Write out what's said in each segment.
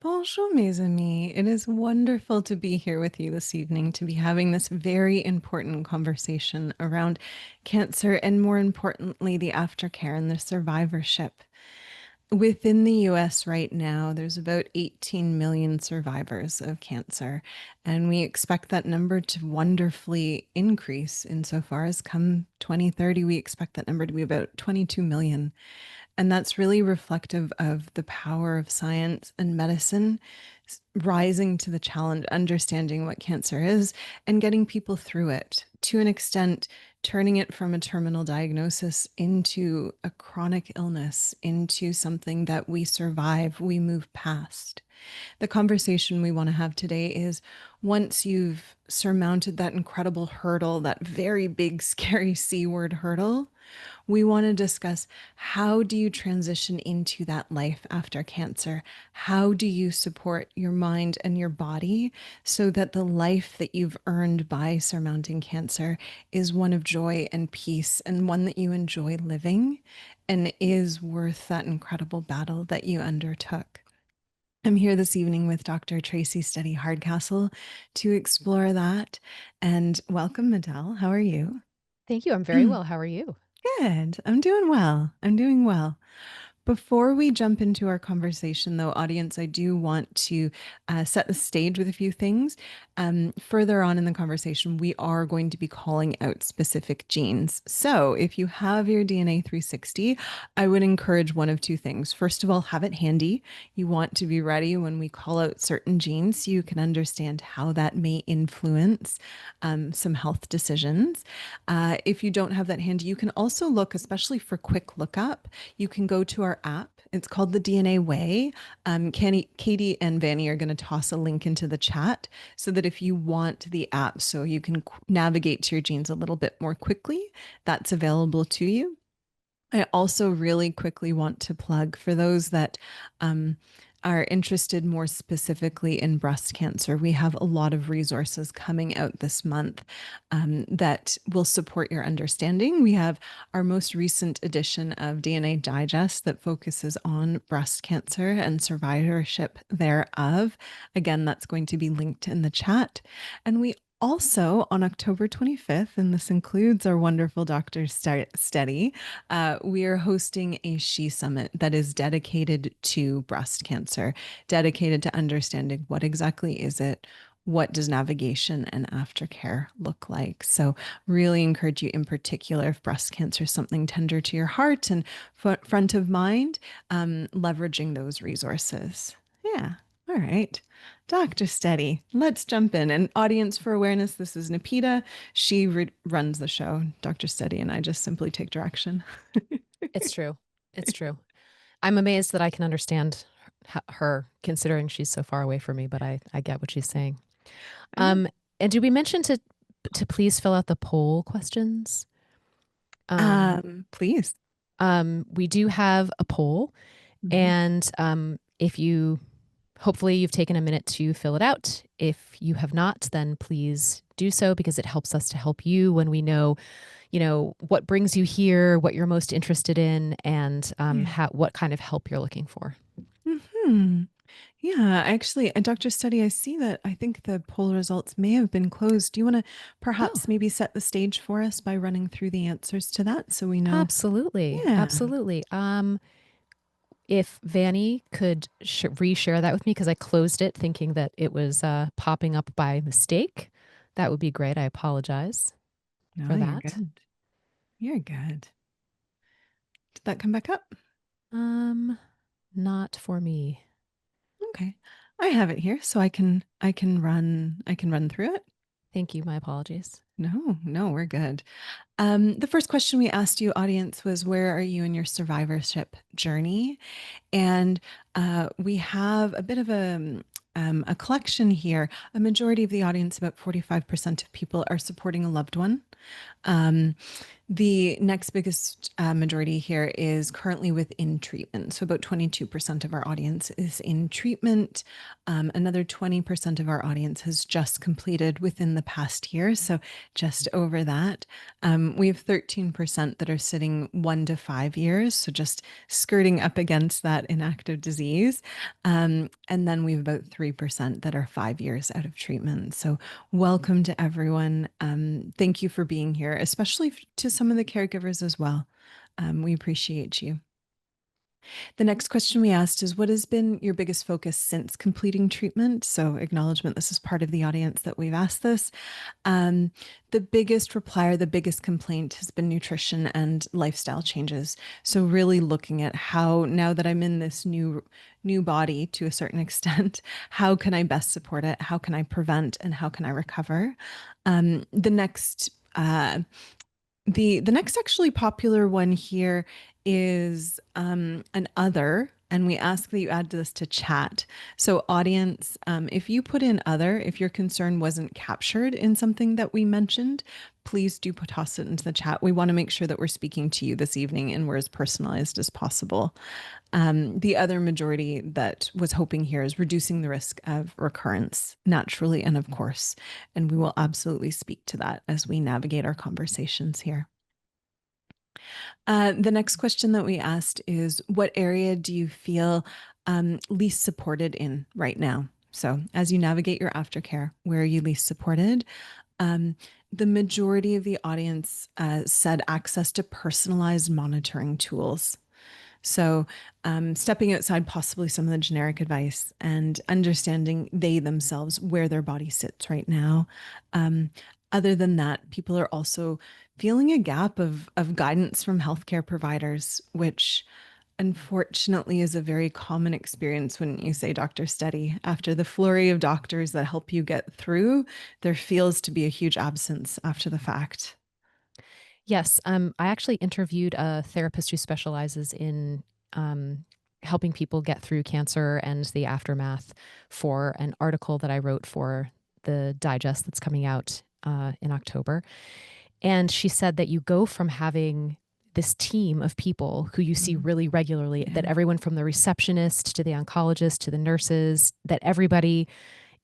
Bonjour, mes amis. It is wonderful to be here with you this evening to be having this very important conversation around cancer and, more importantly, the aftercare and the survivorship. Within the US right now, there's about 18 million survivors of cancer, and we expect that number to wonderfully increase insofar as come 2030, we expect that number to be about 22 million. And that's really reflective of the power of science and medicine rising to the challenge, understanding what cancer is, and getting people through it to an extent, turning it from a terminal diagnosis into a chronic illness, into something that we survive, we move past. The conversation we want to have today is once you've surmounted that incredible hurdle, that very big, scary C word hurdle, we want to discuss how do you transition into that life after cancer? How do you support your mind and your body so that the life that you've earned by surmounting cancer is one of joy and peace and one that you enjoy living and is worth that incredible battle that you undertook? I'm here this evening with Dr. Tracy Steady Hardcastle to explore that. And welcome, Adele. How are you? Thank you. I'm very well. How are you? Good. I'm doing well. I'm doing well. Before we jump into our conversation, though, audience, I do want to set the stage with a few things. Further on in the conversation, we are going to be calling out specific genes. So if you have your DNA 360, I would encourage one of two things. First of all, have it handy. You want to be ready when we call out certain genes so you can understand how that may influence some health decisions. If you don't have that handy, you can also look, especially for quick lookup, you can go to our app. It's called the DNA Way. Katie and Vanny are going to toss a link into the chat so that if you want the app so you can navigate to your genes a little bit more quickly, that's available to you. I also really quickly want to plug for those that um, are interested more specifically in breast cancer. We have a lot of resources coming out this month that will support your understanding. We have our most recent edition of DNA Digest that focuses on breast cancer and survivorship thereof. Again, that's going to be linked in the chat. And we also, on October 25th, and this includes our wonderful Dr. Steady, we are hosting a She Summit that is dedicated to breast cancer, dedicated to understanding what exactly is it, what does navigation and aftercare look like. So really encourage you in particular, if breast cancer is something tender to your heart and front of mind, leveraging those resources. Yeah. All right. Dr. Steady, let's jump in. And audience for awareness, this is Napita. She runs the show, Dr. Steady, and I just simply take direction. It's true. It's true. I'm amazed that I can understand her considering she's so far away from me, but I get what she's saying. Um, and did we mention to please fill out the poll questions? Please. We do have a poll, Mhm. and if you hopefully you've taken a minute to fill it out. If you have not, then please do so because it helps us to help you when we know what brings you here, what you're most interested in, and Yeah. what kind of help you're looking for. Hmm. Yeah, actually, Dr. Study, I see that I think the poll results may have been closed. Do you want to Oh, perhaps maybe set the stage for us by running through the answers to that so we know? absolutely. Yeah. Absolutely. If Vanny could reshare that with me, because I closed it thinking that it was popping up by mistake, that would be great. I apologize No, for you're that. good. You're good. Did that come back up? Um, Not for me. Okay. I have it here so I can run through it. Thank you. My apologies. No, no, we're good. The first question we asked you, audience, was where are you in your survivorship journey? And we have a bit of a collection here. A majority of the audience, about 45% of people, are supporting a loved one. Um, The next biggest majority here is currently within treatment. So about 22% of our audience is in treatment. Another 20% of our audience has just completed within the past year. So just over that. We have 13% that are sitting 1 to 5 years. So just skirting up against that inactive disease. And then we have about 3% that are 5 years out of treatment. So welcome to everyone. Thank you for being here, especially to some of the caregivers as well. We appreciate you. The next question we asked is, what has been your biggest focus since completing treatment? So acknowledgement, this is part of the audience that we've asked this. The biggest reply or the biggest complaint has been nutrition and lifestyle changes. So really looking at how, now that I'm in this new body to a certain extent, how can I best support it? How can I prevent and how can I recover? The next the next actually popular one here is an other, and we ask that you add this to chat. So, audience, if you put in other, if your concern wasn't captured in something that we mentioned, please do toss it into the chat. We want to make sure that we're speaking to you this evening and we're as personalized as possible. The other majority that was hoping here is reducing the risk of recurrence naturally and of course. And we will absolutely speak to that as we navigate our conversations here. The next question that we asked is, what area do you feel least supported in right now? So as you navigate your aftercare, where are you least supported? Um, the majority of the audience said access to personalized monitoring tools. So, stepping outside possibly some of the generic advice and understanding they themselves where their body sits right now. Um, Other than that, people are also feeling a gap of guidance from healthcare providers, which unfortunately is a very common experience, wouldn't you say, Dr. Steady? After the flurry of doctors that help you get through, there feels to be a huge absence after the fact. Yes, I actually interviewed a therapist who specializes in helping people get through cancer and the aftermath for an article that I wrote for the digest that's coming out in October. And she said that you go from having this team of people who you see Mm, really regularly, that yeah. everyone from the receptionist to the oncologist to the nurses, that everybody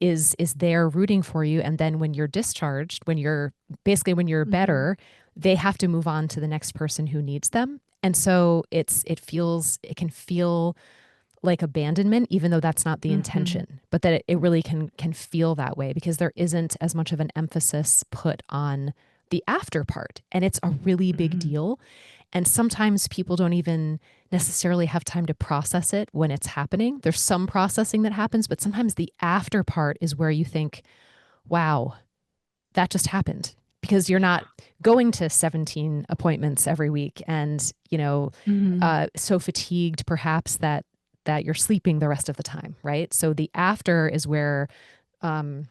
is there rooting for you, and then when you're discharged, when you're Hmm. better, they have to move on to the next person who needs them. And so it can feel like abandonment, even though that's not the Hmm. intention, but that it really can feel that way because there isn't as much of an emphasis put on the after part, and it's a really big Hmm. deal. And sometimes people don't even necessarily have time to process it when it's happening. There's some processing that happens, but sometimes the after part is where you think, wow, that just happened, because you're not going to 17 appointments every week and, Hmm. so fatigued perhaps that you're sleeping the rest of the time, right? So the after is where um,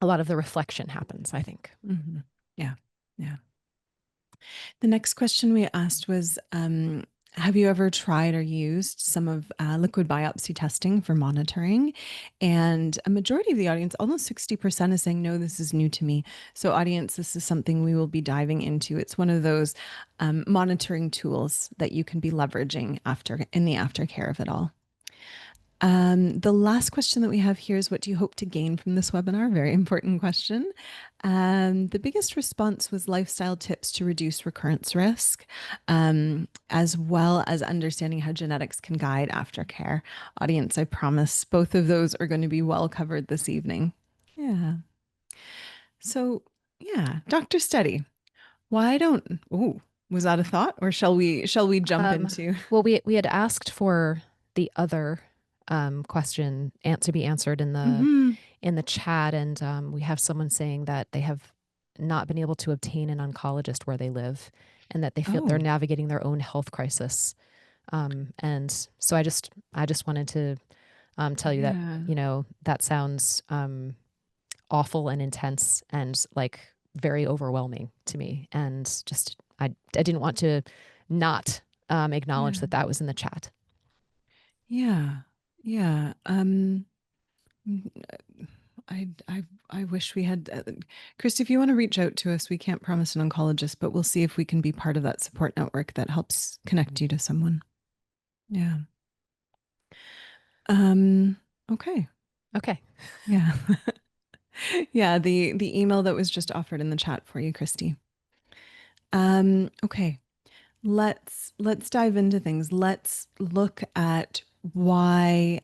a lot of the reflection happens, I think. Hmm. Yeah. Yeah. The next question we asked was, have you ever tried or used some of liquid biopsy testing for monitoring? And a majority of the audience, almost 60%, is saying, no, this is new to me. So, audience, this is something we will be diving into. It's one of those monitoring tools that you can be leveraging after in the aftercare of it all. The last question that we have here is, what do you hope to gain from this webinar? Very important question. The biggest response was lifestyle tips to reduce recurrence risk, as well as understanding how genetics can guide aftercare. Audience, I promise both of those are going to be well covered this evening. Yeah. So, yeah, Dr. Steady, why don't, oh, was that a thought, or shall we jump Um, into? well, we had asked for the other question to be answered Mhm. in the chat, and we have someone saying that they have not been able to obtain an oncologist where they live, and that they feel they're Oh, navigating their own health crisis. And so I just wanted to tell you that, yeah. that sounds awful and intense and like very overwhelming to me, and just I didn't want to not acknowledge Yeah. that that was in the chat. Yeah. Yeah. I wish we had, Christy, if you want to reach out to us, we can't promise an oncologist, but we'll see if we can be part of that support network that helps connect you to someone. Yeah. Um, okay. Okay. Yeah. Yeah, the email that was just offered in the chat for you, Christy. Okay. Let's dive into things. Let's look at why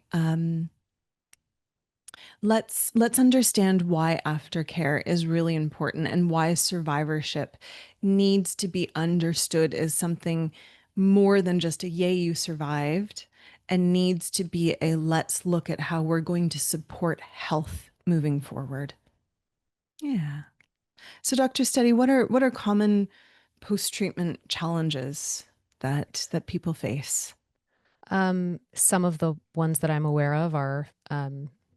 let's understand why aftercare is really important and why survivorship needs to be understood as something more than just a yay you survived, and needs to be a let's look at how we're going to support health moving forward. Yeah. So Dr. Steady, what are common post-treatment challenges that people face? Some of the ones that I'm aware of are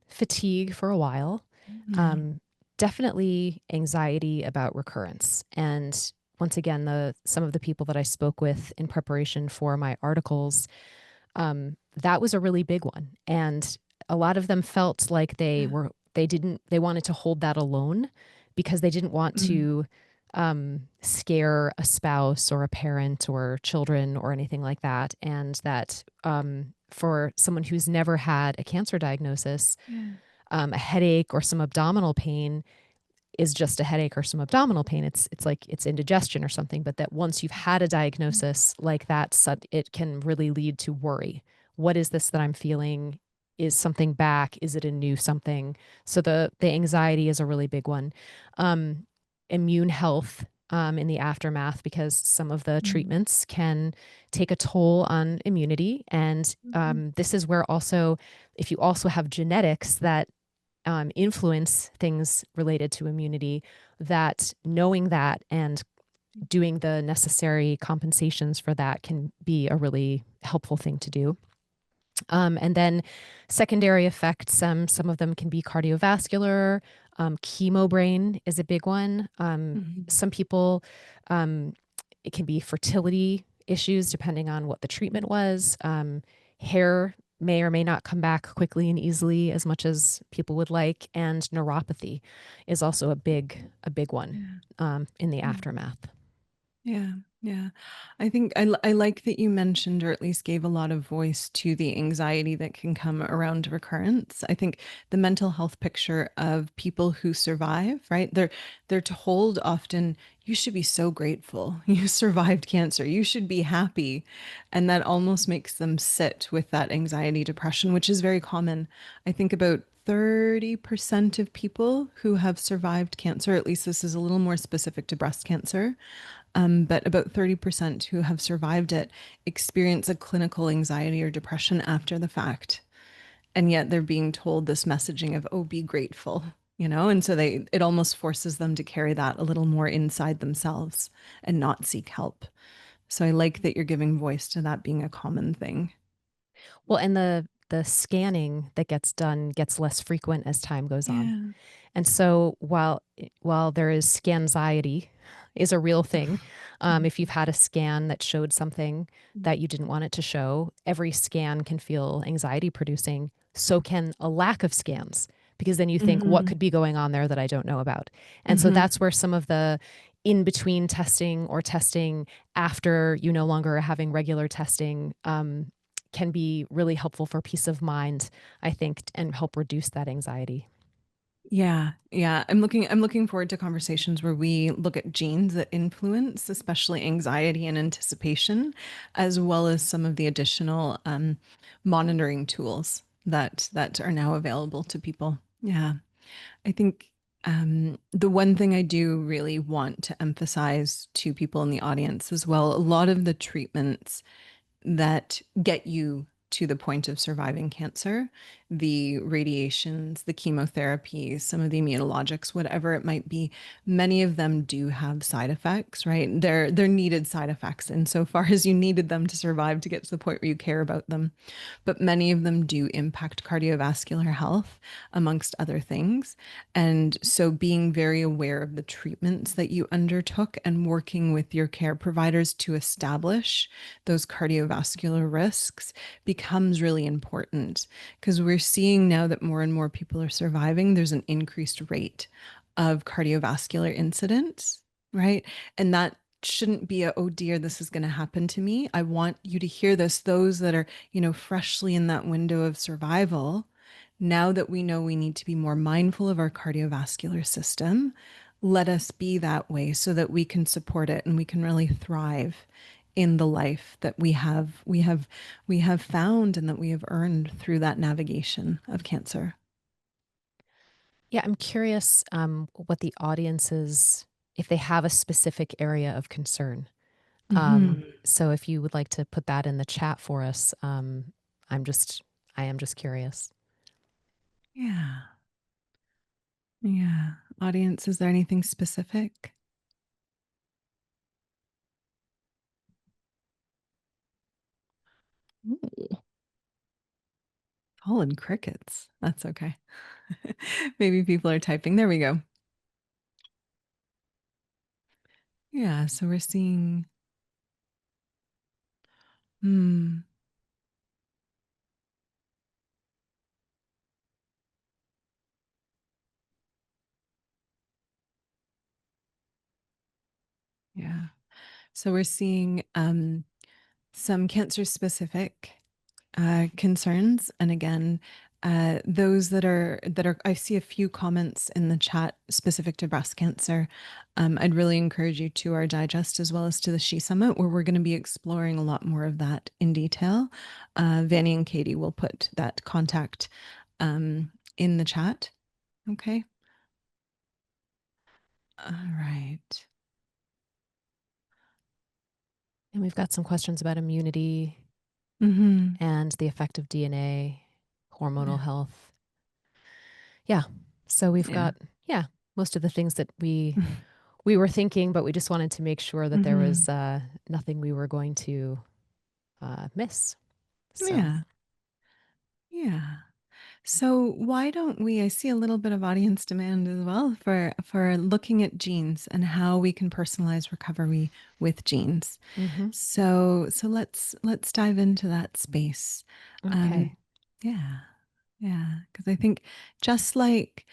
fatigue for a while, Mm, um, definitely anxiety about recurrence. And once again, the some of the people that I spoke with in preparation for my articles, that was a really big one. And a lot of them felt like yeah. they wanted to hold that alone because they didn't want Mm, to scare a spouse or a parent or children or anything like that. And that for someone who's never had a cancer diagnosis, yeah. a headache or some abdominal pain is just a headache or some abdominal pain. It's like it's indigestion or something, but that once you've had a diagnosis like that, it can really lead to worry. What is this that I'm feeling? Is something back? Is it a new something? So the anxiety is a really big one. Um, Immune health in the aftermath, because some of the Mm, treatments can take a toll on immunity, and mhm, this is where also if you also have genetics that influence things related to immunity, that knowing that and doing the necessary compensations for that can be a really helpful thing to do. And then secondary effects, some of them can be cardiovascular. Chemo brain is a big one. mhm, Some people, um, it can be fertility issues depending on what the treatment was. Hair may or may not come back quickly and easily as much as people would like, and neuropathy is also a big one yeah. in the Yeah. aftermath. Yeah, yeah. I think I like that you mentioned, or at least gave a lot of voice to the anxiety that can come around recurrence. I think the mental health picture of people who survive, right? They're told often, you should be so grateful. You survived cancer. You should be happy. And that almost makes them sit with that anxiety, depression, which is very common. I think about 30% of people who have survived cancer, at least this is a little more specific to breast cancer, but about 30% who have survived it experience a clinical anxiety or depression after the fact. And yet they're being told this messaging of, oh, be grateful, And so it almost forces them to carry that a little more inside themselves and not seek help. So I like that you're giving voice to that being a common thing. Well, and the scanning that gets done gets less frequent as time goes on. Yeah. And so while there is scanxiety is a real thing, if you've had a scan that showed something that you didn't want it to show, every scan can feel anxiety producing. So can a lack of scans, because then you think, what Mm-hmm. could be going on there that I don't know about? And so Mm-hmm. that's where some of the in between testing or testing after you no longer are having regular testing can be really helpful for peace of mind, I think, and help reduce that anxiety. Yeah, yeah. I'm looking forward to conversations where we look at genes that influence, especially anxiety and anticipation, as well as some of the additional monitoring tools that are now available to people. Yeah. I think the one thing I do really want to emphasize to people in the audience as well, a lot of the treatments that get you to the point of surviving cancer, the radiations, the chemotherapy, some of the immunologics, whatever it might be, many of them do have side effects, right? They're needed side effects insofar as you needed them to survive to get to the point where you care about them. But many of them do impact cardiovascular health, amongst other things. And so being very aware of the treatments that you undertook and working with your care providers to establish those cardiovascular risks becomes really important, because we're seeing now that more and more people are surviving, there's an increased rate of cardiovascular incidents, right? And that shouldn't be a, oh dear, this is going to happen to me. I want you to hear this. Those that are, freshly in that window of survival, now that we know we need to be more mindful of our cardiovascular system, let us be that way so that we can support it and we can really thrive in the life that we have found and that we have earned through that navigation of cancer. Yeah, I'm curious what the audiences, if they have a specific area of concern. Hmm. So if you would like to put that in the chat for us, I'm just, I am just curious. Yeah. Yeah. Audience, is there anything specific? Ooh, all in crickets. That's okay. Maybe people are typing. There we go. Yeah. So we're seeing, hmm, yeah. So we're seeing some cancer specific concerns. And again, those that are, I see a few comments in the chat specific to breast cancer. I'd really encourage you to our digest as well as to the She Summit, where we're going to be exploring a lot more of that in detail. Vanny and Katie will put that contact in the chat. Okay. All right. And we've got some questions about immunity Mm-hmm. and the effect of DNA, hormonal Yeah. health. Yeah. So we've Yeah. got, yeah, most of the things that we were thinking, but we just wanted to make sure that there Mm-hmm. was nothing we were going to miss. So, Yeah. Yeah. So why don't we, I see a little bit of audience demand as well for looking at genes and how we can personalize recovery with genes. hmm, So let's dive into that space. Um, okay. yeah, yeah, because I think just like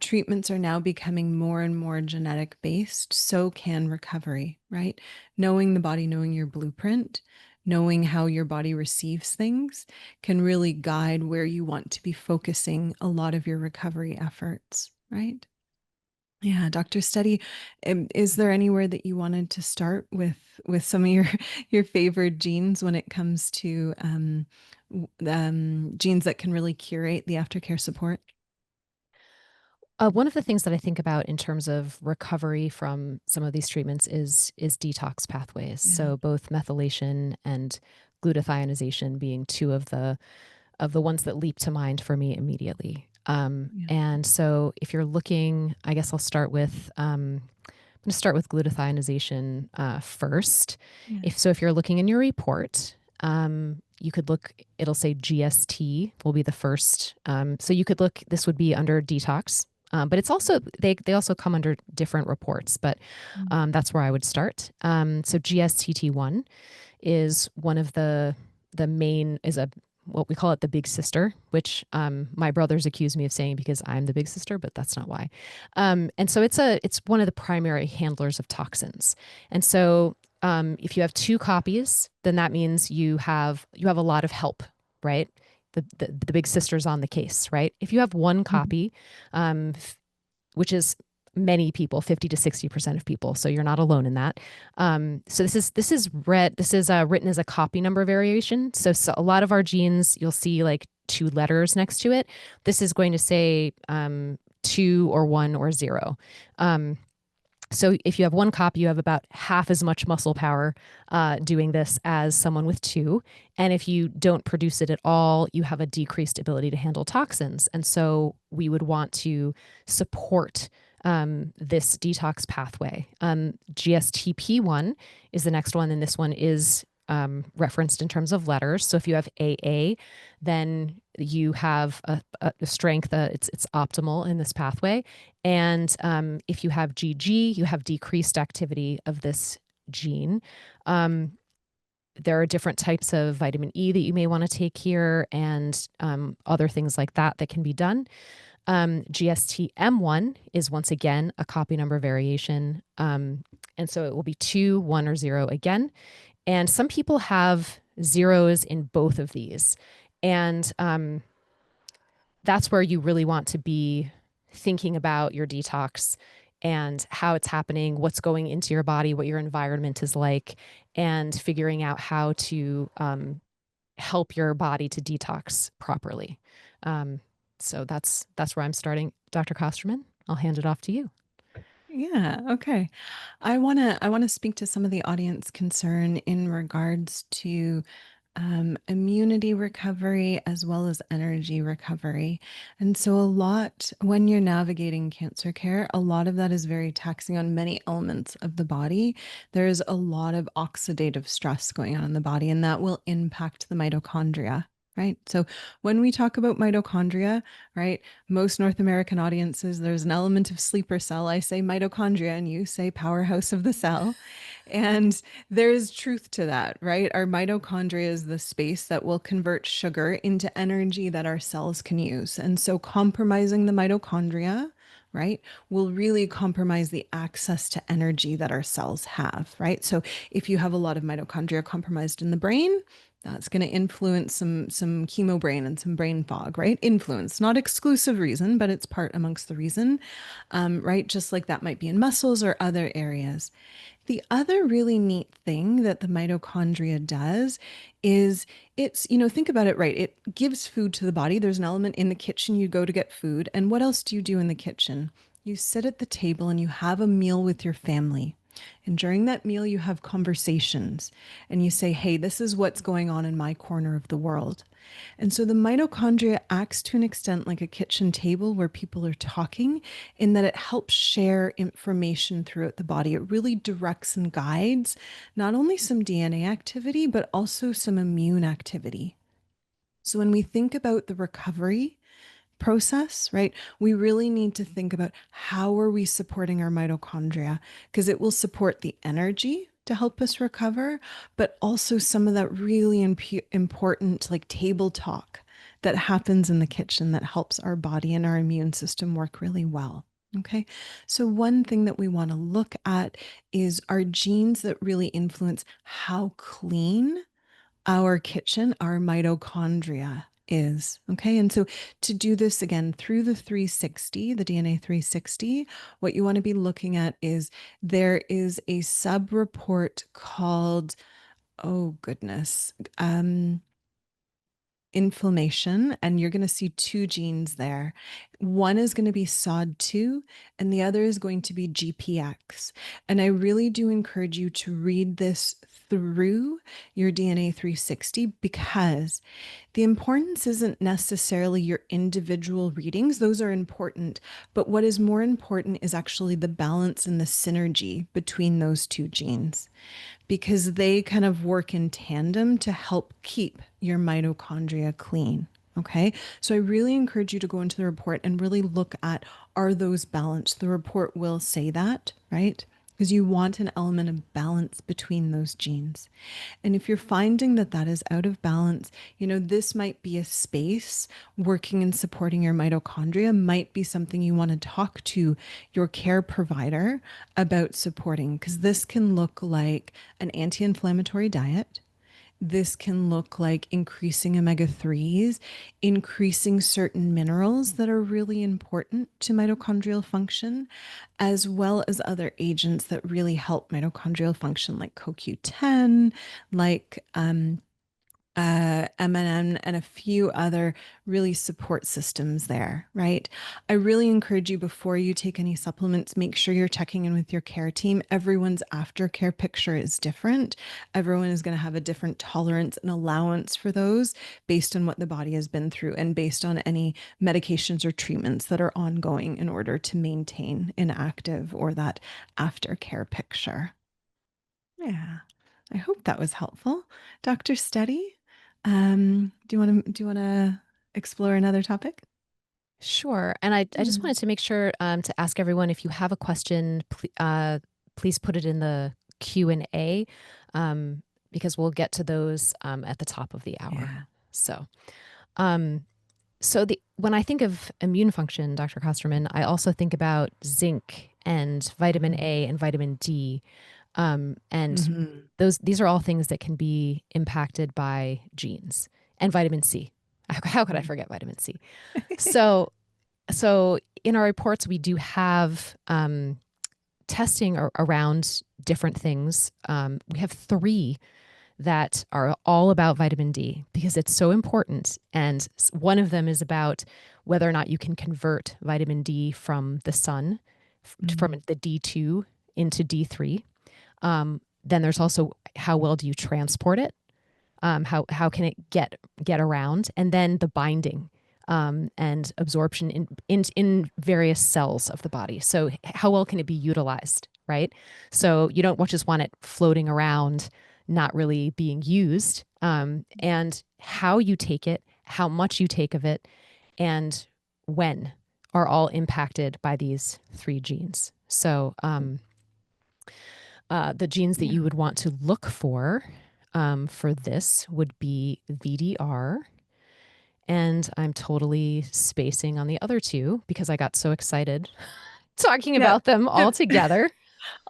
treatments are now becoming more and more genetic based, so can recovery, right? Knowing the body, knowing your blueprint, knowing how your body receives things can really guide where you want to be focusing a lot of your recovery efforts, right? Yeah, Dr. Steady, is there anywhere that you wanted to start with some of your favorite genes when it comes to genes that can really curate the aftercare support? One of the things that I think about in terms of recovery from some of these treatments is detox pathways. Yeah, So both methylation and glutathionization being two of the ones that leap to mind for me immediately. yeah, And so if you're looking, I guess I'll start with I'm going to start with glutathionization first. yeah. If you're looking in your report, you could look. It'll say GST will be the first. So you could look. This would be under detox, but it's also they also come under different reports. But Mm. that's where I would start. So GSTT1 is one of the main is a what we call it the big sister, which my brothers accuse me of saying because I'm the big sister, but that's not why. And so it's one of the primary handlers of toxins. And so if you have two copies, then that means you have a lot of help, right? The big sister's on the case, right? If you have one Mhm. copy, which is many people, 50 to 60% of people. So you're not alone in that. So this is written as a copy number variation. So a lot of our genes, you'll see like two letters next to it. This is going to say two or one or zero. Um, so if you have one copy, you have about half as much muscle power doing this as someone with two. And if you don't produce it at all, you have a decreased ability to handle toxins. And so we would want to support this detox pathway. GSTP1 is the next one, and this one is referenced in terms of letters. So if you have AA, then you have a strength, it's optimal in this pathway. And if you have GG, you have decreased activity of this gene. Um, There are different types of vitamin E that you may want to take here, and other things like that that can be done. GSTM1 is once again a copy number variation. And so it will be 2, 1, or 0 again. And some people have zeros in both of these. And that's where you really want to be thinking about your detox and how it's happening, what's going into your body, what your environment is like, and figuring out how to help your body to detox properly. So that's where I'm starting. Dr. Kosterman, I'll hand it off to you. Yeah, okay. I want to speak to some of the audience concern in regards to immunity recovery as well as energy recovery. And so, a lot when you're navigating cancer care, a lot of that is very taxing on many elements of the body. There's a lot of oxidative stress going on in the body, and that will impact the mitochondria. Right. So when we talk about mitochondria, right, most North American audiences, there's an element of sleeper cell. I say mitochondria and you say powerhouse of the cell. And there is truth to that, right? Our mitochondria is the space that will convert sugar into energy that our cells can use. And so compromising the mitochondria, right, will really compromise the access to energy that our cells have, right? So if you have a lot of mitochondria compromised in the brain, that's going to influence some chemo brain and some brain fog, right? Influence, not exclusive reason, but it's part amongst the reason, right? Just like that might be in muscles or other areas. The other really neat thing that the mitochondria does is think about it, right? It gives food to the body. There's an element in the kitchen, you go to get food. And what else do you do in the kitchen? You sit at the table and you have a meal with your family. And during that meal, you have conversations and you say, hey, this is what's going on in my corner of the world. And so the mitochondria acts to an extent like a kitchen table where people are talking, in that it helps share information throughout the body. It really directs and guides not only some DNA activity, but also some immune activity. So when we think about the recovery process, right, we really need to think about how are we supporting our mitochondria, because it will support the energy to help us recover, but also some of that really important like table talk that happens in the kitchen that helps our body and our immune system work really well. Okay. So, one thing that we want to look at is our genes that really influence how clean our kitchen, our mitochondria is. Okay. And so to do this again through the 360, the DNA 360, what you want to be looking at is there is a sub report called, oh goodness, inflammation, and you're going to see two genes there. One is going to be SOD2 and the other is going to be GPX. And I really do encourage you to read this through your DNA 360, because the importance isn't necessarily your individual readings. Those are important. But what is more important is actually the balance and the synergy between those two genes, because they kind of work in tandem to help keep your mitochondria clean. Okay. So I really encourage you to go into the report and really look at, are those balanced? The report will say that, right? Because you want an element of balance between those genes. And if you're finding that that is out of balance, this might be a space working and supporting your mitochondria, might be something you want to talk to your care provider about supporting, because this can look like an anti inflammatory diet. This can look like increasing omega 3s, increasing certain minerals that are really important to mitochondrial function, as well as other agents that really help mitochondrial function, like CoQ10, like MNN, and a few other really support systems there, right? I really encourage you, before you take any supplements, make sure you're checking in with your care team. Everyone's aftercare picture is different. Everyone is going to have a different tolerance and allowance for those based on what the body has been through and based on any medications or treatments that are ongoing in order to maintain an active or that aftercare picture. Yeah, I hope that was helpful. Dr. Steady, do you want to explore another topic? Sure. And I just Hmm. wanted to make sure to ask everyone, if you have a question, please put it in the Q&A, um, because we'll get to those at the top of the hour. Yeah. So, um, when I think of immune function, Dr. Kosterman, I also think about zinc and vitamin Mhm. A and vitamin D, and Mhm. these are all things that can be impacted by genes, and vitamin C. How could I Mhm. forget vitamin C? So, so in our reports, we do have testing around different things. We have three that are all about vitamin D because it's so important. And one of them is about whether or not you can convert vitamin D from the sun, from Mhm. the D2 into D3. Then there's also how well do you transport it? How can it get around? And then the binding and absorption in various cells of the body. So how well can it be utilized, right? So you don't just want it floating around, not really being used. And how you take it, how much you take of it, and when are all impacted by these three genes. So the genes that Yeah. you would want to look for this would be VDR. And I'm totally spacing on the other two because I got so excited talking Yeah. about them all Yep. together.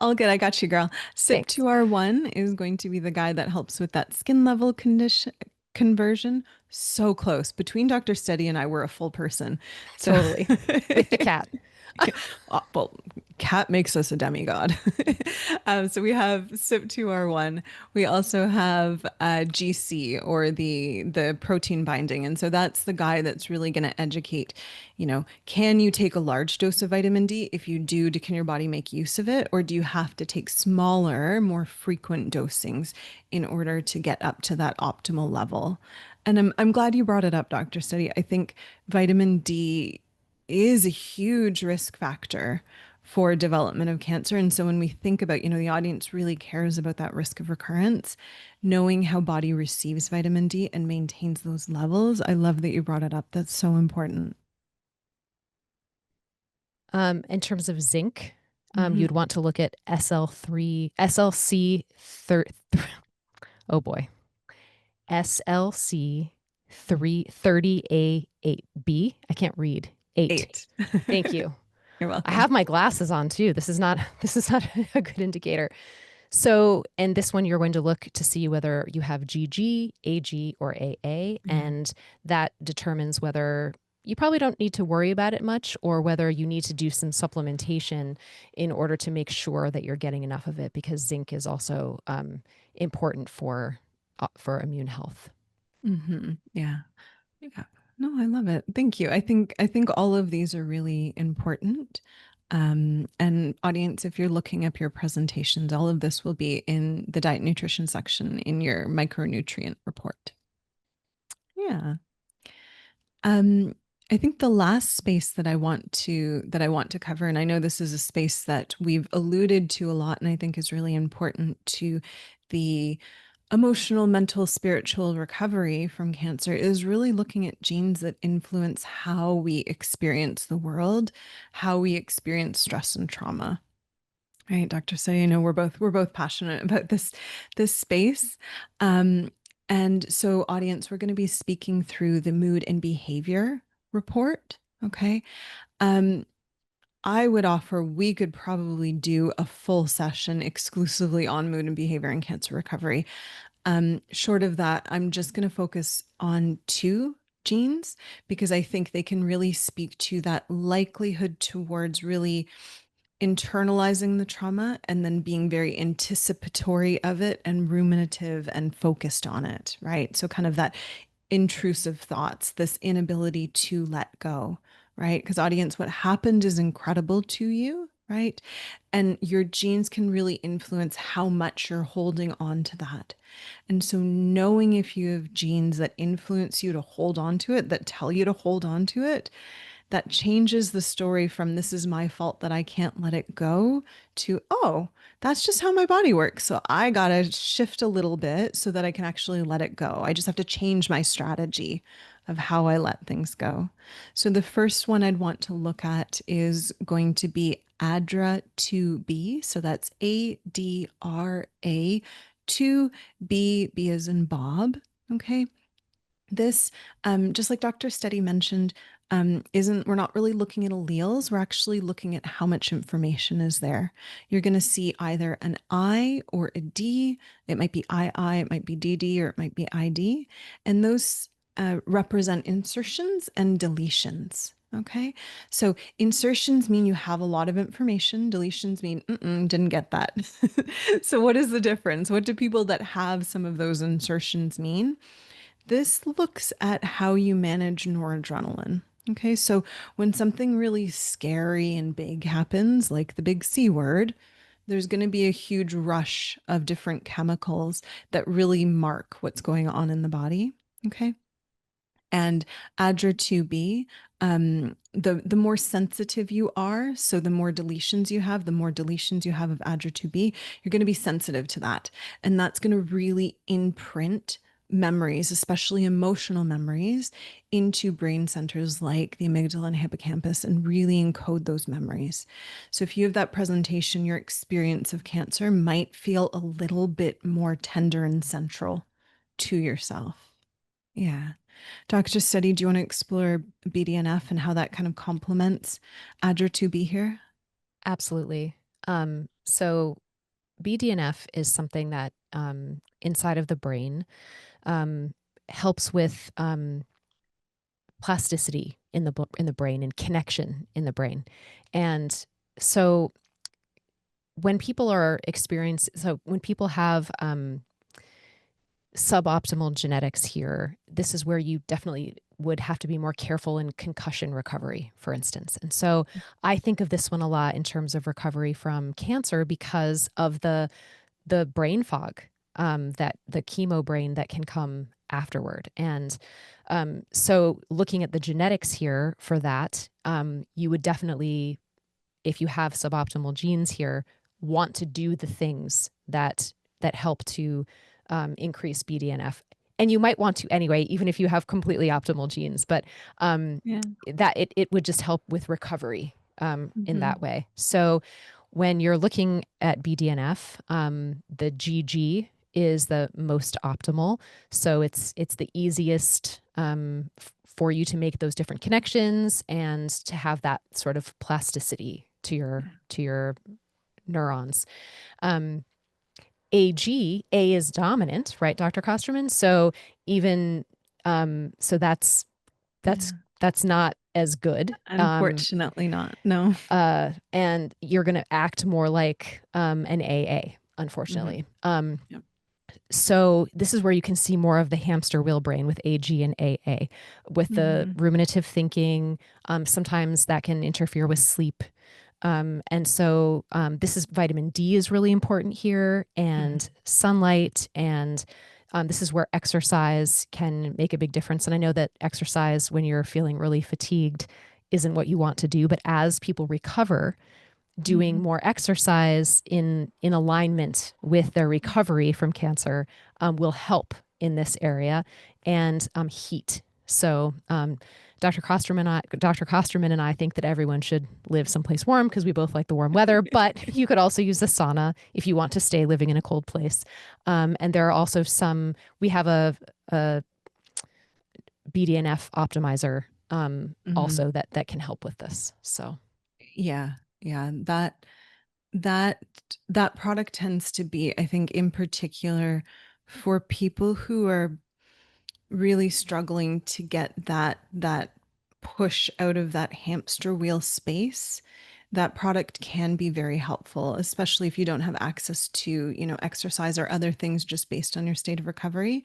All good. I got you, girl. Thanks. SIP2R1 is going to be the guy that helps with that skin level condition conversion. So close. Between Dr. Steady and I, we're a full person. So, Totally. With the cat. well, cat makes us a demigod. So we have SIP2R1. We also have GC, or the protein binding, and so that's the guy that's really going to educate. Can you take a large dose of vitamin D? If you do, can your body make use of it, or do you have to take smaller, more frequent dosings in order to get up to that optimal level? And I'm glad you brought it up, Dr. Study. I think vitamin D is a huge risk factor for development of cancer. And so when we think about, the audience really cares about that risk of recurrence, knowing how body receives vitamin D and maintains those levels. I love that you brought it up. That's so important. In terms of zinc, Hmm. you'd want to look at SLC, oh boy, SLC 330A8B. I can't read. 8. 8. Thank you. You're I welcome. have my glasses on too. This is not a good indicator. So, and this one you're going to look to see whether you have GG, AG, or AA, Yeah. and that determines whether you probably don't need to worry about it much or whether you need to do some supplementation in order to make sure that you're getting enough of it because zinc is also important for immune health. Yeah. Yeah. No, I love it. Thank you. I think all of these are really important. And audience, if you're looking up your presentations, all of this will be in the diet nutrition section in your micronutrient report. Yeah. Um, I think the last space that I want to cover, and I know this is a space that we've alluded to a lot, and I think is really important to the emotional, mental, spiritual recovery from cancer, is really looking at genes that influence how we experience the world, how we experience stress and trauma. Right, Dr. So, we're both passionate about this space. Um, and so, audience, we're going to be speaking through the mood and behavior report. Okay. Um, I would offer we could probably do a full session exclusively on mood and behavior and cancer recovery. Short of that, I'm just going to focus on two genes because I think they can really speak to that likelihood towards really internalizing the trauma and then being very anticipatory of it and ruminative and focused on it, right? So, kind of that intrusive thoughts, this inability to let go, right? Because, audience, what happened is incredible to you, right? And your genes can really influence how much you're holding on to that. And so, knowing if you have genes that influence you to hold on to it, that tell you to hold on to it, that changes the story from this is my fault that I can't let it go to, oh, that's just how my body works. So I got to shift a little bit so that I can actually let it go. I just have to change my strategy of how I let things go. So the first one I'd want to look at is going to be ADRA 2B. So that's ADRA Two, B as in Bob. Okay. This, just like Dr. Steady mentioned, isn't, we're not really looking at alleles. We're actually looking at how much information is there. You're going to see either an I or a D. It might be II, it might be DD, or it might be ID. And those represent insertions and deletions. Okay. So insertions mean you have a lot of information. Deletions mean, didn't get that. So, what is the difference? What do people that have some of those insertions mean? This looks at how you manage noradrenaline. Okay, so when something really scary and big happens, like the big C word, there's going to be a huge rush of different chemicals that really mark what's going on in the body. Okay. And ADRA2B, the more sensitive you are, so the more deletions you have, of ADRA2B, you're going to be sensitive to that. And that's going to really imprint memories, especially emotional memories, into brain centers like the amygdala and hippocampus and really encode those memories. So if you have that presentation, your experience of cancer might feel a little bit more tender and central to yourself. Yeah. Dr. Study, do you want to explore BDNF and how that kind of complements ADRA2B here? Absolutely. So BDNF is something that inside of the brain um, helps with plasticity in the brain and connection in the brain. And so when people have suboptimal genetics here, this is where you definitely would have to be more careful in concussion recovery, for instance. And so I think of this one a lot in terms of recovery from cancer because of the brain fog, that the chemo brain that can come afterward. And so looking at the genetics here for that, you would definitely, if you have suboptimal genes here, want to do the things that help to increase BDNF. And you might want to anyway, even if you have completely optimal genes, but Yeah. that it would just help with recovery in Mm-hmm. that way. So when you're looking at BDNF, the GG is the most optimal. So it's the easiest for you to make those different connections and to have that sort of plasticity to your neurons. Um, A is dominant, right, Dr. Kosterman? So even so that's Yeah. that's not as good. Unfortunately not. No. And you're going to act more like an AA, Mm-hmm. unfortunately. Yep. So this is where you can see more of the hamster wheel brain with AG and AA, with the Mm-hmm. ruminative thinking. Sometimes that can interfere with sleep. And so this is vitamin D is really important here, Mm-hmm. and sunlight, and this is where exercise can make a big difference. And I know that exercise when you're feeling really fatigued isn't what you want to do, but as people recover, doing Mm-hmm. more exercise in alignment with their recovery from cancer will help in this area, and heat. So Dr. Kosterman and I think that everyone should live someplace warm because we both like the warm weather, but you could also use a sauna if you want to stay living in a cold place. And there are also we have a BDNF optimizer Mm-hmm. also that can help with this. So Yeah. Yeah. That that product tends to be, I think, in particular for people who are really struggling to get that push out of that hamster wheel space. That product can be very helpful, especially if you don't have access to, exercise or other things just based on your state of recovery.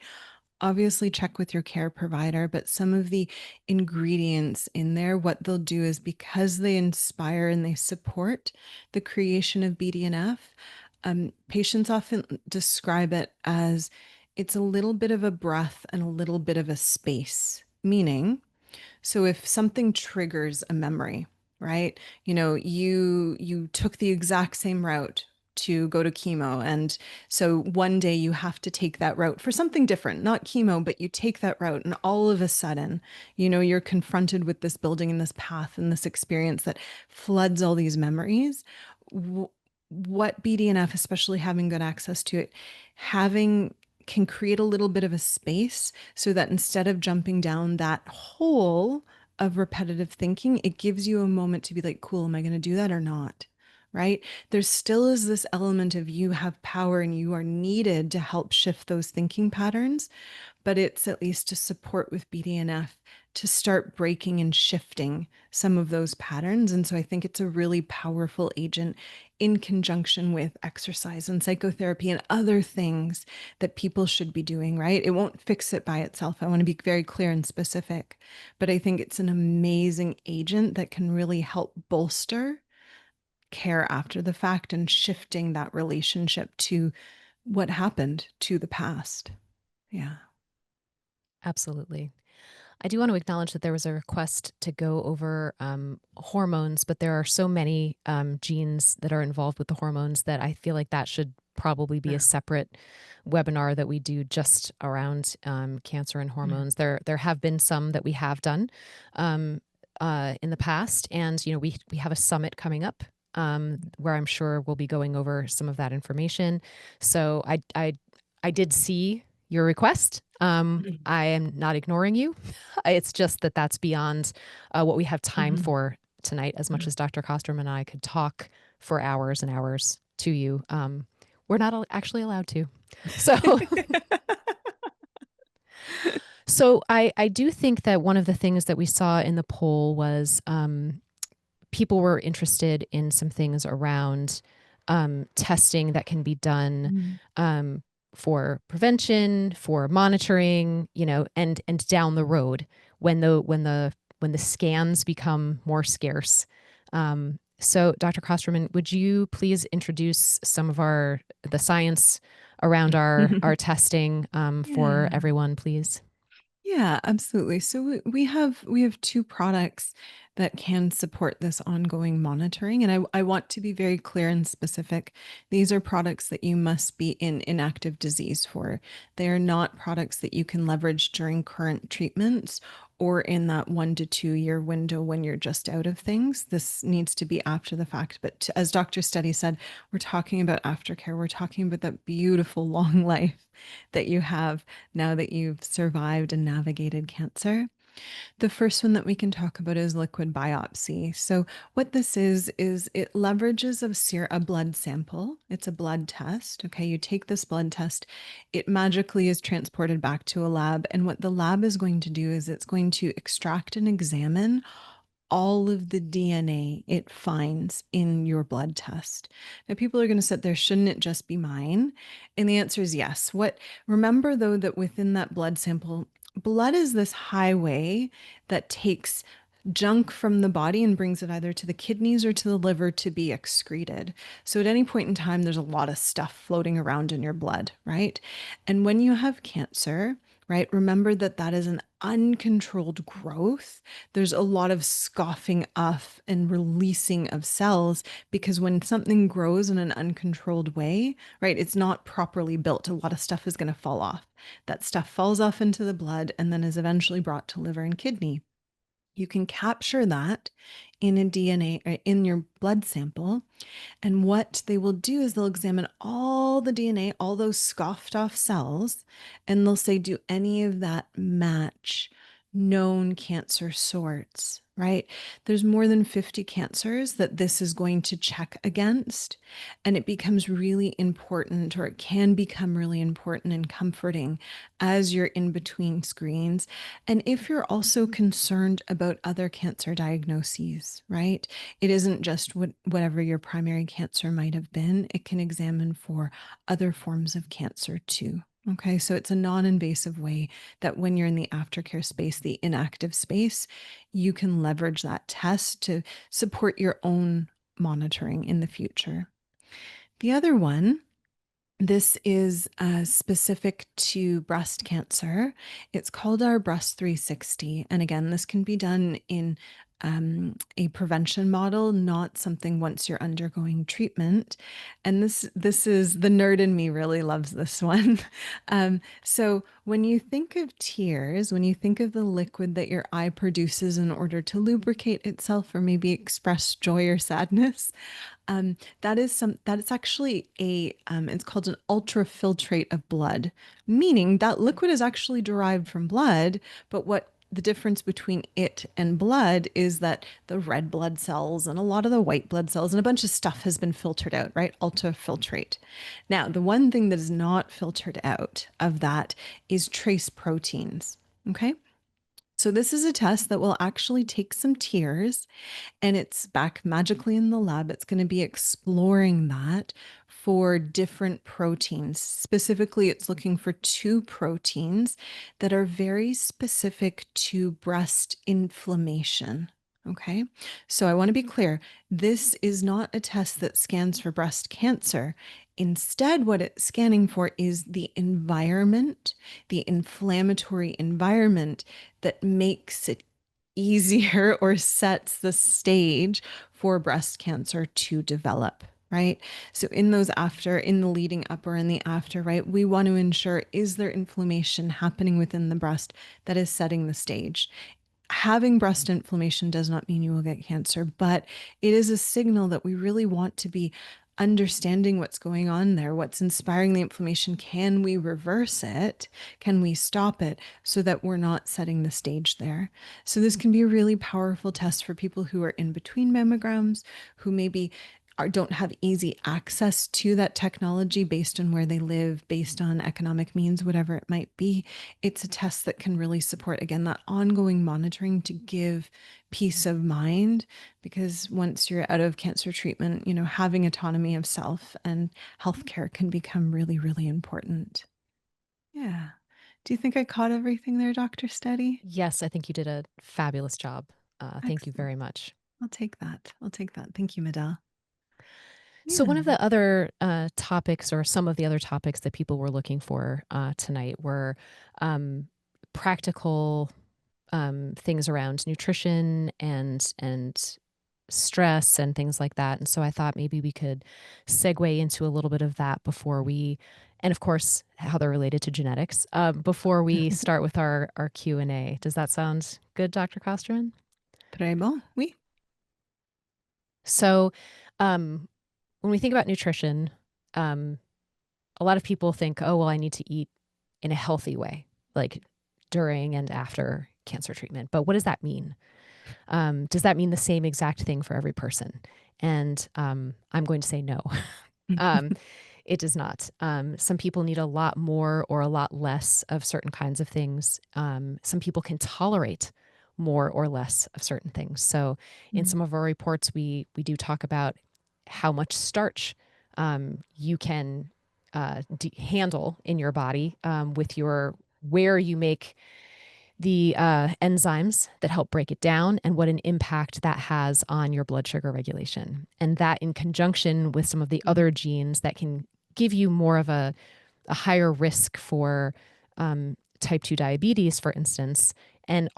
Obviously check with your care provider, but some of the ingredients in there, what they'll do is because they inspire and they support the creation of BDNF, patients often describe it as it's a little bit of a breath and a little bit of a space, meaning so if something triggers a memory, right? You took the exact same route to go to chemo, and so one day you have to take that route for something different, not chemo, but you take that route and all of a sudden, you're confronted with this building and this path and this experience that floods all these memories. what BDNF, especially having good access to it, having can create a little bit of a space so that instead of jumping down that hole of repetitive thinking, it gives you a moment to be like, cool, am I going to do that or not? Right? There still is this element of you have power and you are needed to help shift those thinking patterns, but it's at least to support with BDNF to start breaking and shifting some of those patterns. And so I think it's a really powerful agent in conjunction with exercise and psychotherapy and other things that people should be doing, right? It won't fix it by itself. I want to be very clear and specific, but I think it's an amazing agent that can really help bolster care after the fact and shifting that relationship to what happened to the past. Yeah. Absolutely. I do want to acknowledge that there was a request to go over hormones, but there are so many genes that are involved with the hormones that I feel like that should probably be a Sure. separate webinar that we do just around cancer and hormones. There have been some that we have done um, in the past, and we have a summit coming up where I'm sure we'll be going over some of that information. So I did see your request. I am not ignoring you. It's just that that's beyond what we have time Mhm. for tonight. As much as Dr. Kostrom and I could talk for hours and hours to you, we're not actually allowed to. So, so I do think that one of the things that we saw in the poll was people were interested in some things around testing that can be done Mm. um, for prevention, for monitoring, and down the road when the scans become more scarce. So, Dr. Kosterman, would you please introduce some of the science around our testing for Yeah. everyone, please? Yeah, absolutely. So we have two products that can support this ongoing monitoring. And I want to be very clear and specific. These are products that you must be in inactive disease for. They are not products that you can leverage during current treatments or in that 1 to 2 year window when you're just out of things. This needs to be after the fact. But as Dr. Steady said, we're talking about aftercare. We're talking about that beautiful long life that you have now that you've survived and navigated cancer. The first one that we can talk about is liquid biopsy. So, what this is it leverages a blood sample. It's a blood test. Okay, you take this blood test, it magically is transported back to a lab. And what the lab is going to do is it's going to extract and examine all of the DNA it finds in your blood test. Now, people are going to sit there, shouldn't it just be mine? And the answer is yes. Remember though that within that blood sample, blood is this highway that takes junk from the body and brings it either to the kidneys or to the liver to be excreted. So at any point in time, there's a lot of stuff floating around in your blood, right? And when you have cancer, right, remember that that is an uncontrolled growth. There's a lot of scoffing off and releasing of cells because when something grows in an uncontrolled way, right, it's not properly built. A lot of stuff is going to fall off. That stuff falls off into the blood and then is eventually brought to liver and kidney. You can capture that in a DNA or in your blood sample. And what they will do is they'll examine all the DNA, all those scoffed off cells, and they'll say, do any of that match known cancer sorts, right? There's more than 50 cancers that this is going to check against. And it becomes really important, or it can become really important and comforting as you're in between screens. And if you're also concerned about other cancer diagnoses, right? It isn't just whatever your primary cancer might have been, it can examine for other forms of cancer too. Okay, so it's a non invasive way that when you're in the aftercare space, the inactive space, you can leverage that test to support your own monitoring in the future. The other one, this is specific to breast cancer. It's called our Breast 360. And again, this can be done in a prevention model, not something once you're undergoing treatment. And this is the nerd in me really loves this one. So when you think of tears, when you think of the liquid that your eye produces in order to lubricate itself or maybe express joy or sadness, that is actually it's called an ultrafiltrate of blood, meaning that liquid is actually derived from blood, but what the difference between it and blood is that the red blood cells and a lot of the white blood cells and a bunch of stuff has been filtered out, right? Ultrafiltrate. Now, the one thing that is not filtered out of that is trace proteins. Okay. So, this is a test that will actually take some tears and it's back magically in the lab. It's going to be exploring that for different proteins. Specifically, it's looking for two proteins that are very specific to breast inflammation. Okay, so I want to be clear, this is not a test that scans for breast cancer. Instead, what it's scanning for is the environment, the inflammatory environment that makes it easier or sets the stage for breast cancer to develop, right? So in the leading up or in the after, right, we want to ensure, is there inflammation happening within the breast that is setting the stage? Having breast inflammation does not mean you will get cancer, but it is a signal that we really want to be understanding what's going on there, what's inspiring the inflammation. Can we reverse it? Can we stop it so that we're not setting the stage there? So, this can be a really powerful test for people who are in between mammograms, who maybe don't have easy access to that technology based on where they live, based on economic means, whatever it might be. It's a test that can really support, again, that ongoing monitoring to give peace of mind. Because once you're out of cancer treatment, having autonomy of self and healthcare can become really, really important. Yeah. Do you think I caught everything there, Dr. Steady? Yes, I think you did a fabulous job. Thank you Excellent. very much. I'll take that. I'll take that. Thank you, Medell. So, one Yeah. of the other topics, or some of the other topics that people were looking for tonight, were um, practical things around nutrition and stress and things like that. And so I thought maybe we could segue into a little bit of that before we, and of course, how they're related to genetics, before we start with our Q&A. Does that sound good, Dr. Kosterman? Très bon. Oui. So um, when we think about nutrition, um, a lot of people think, oh, well, I need to eat in a healthy way, like during and after cancer treatment. But what does that mean? Does that mean the same exact thing for every person? And I'm going to say no. um, it does not. Some people need a lot more or a lot less of certain kinds of things. Some people can tolerate more or less of certain things. So, in Mm, some of our reports, we do talk about how much starch you can handle in your body with your where you make the enzymes that help break it down and what an impact that has on your blood sugar regulation. And that, in conjunction with some of the mm, other genes that can give you more of a higher risk for type 2 diabetes, for instance, and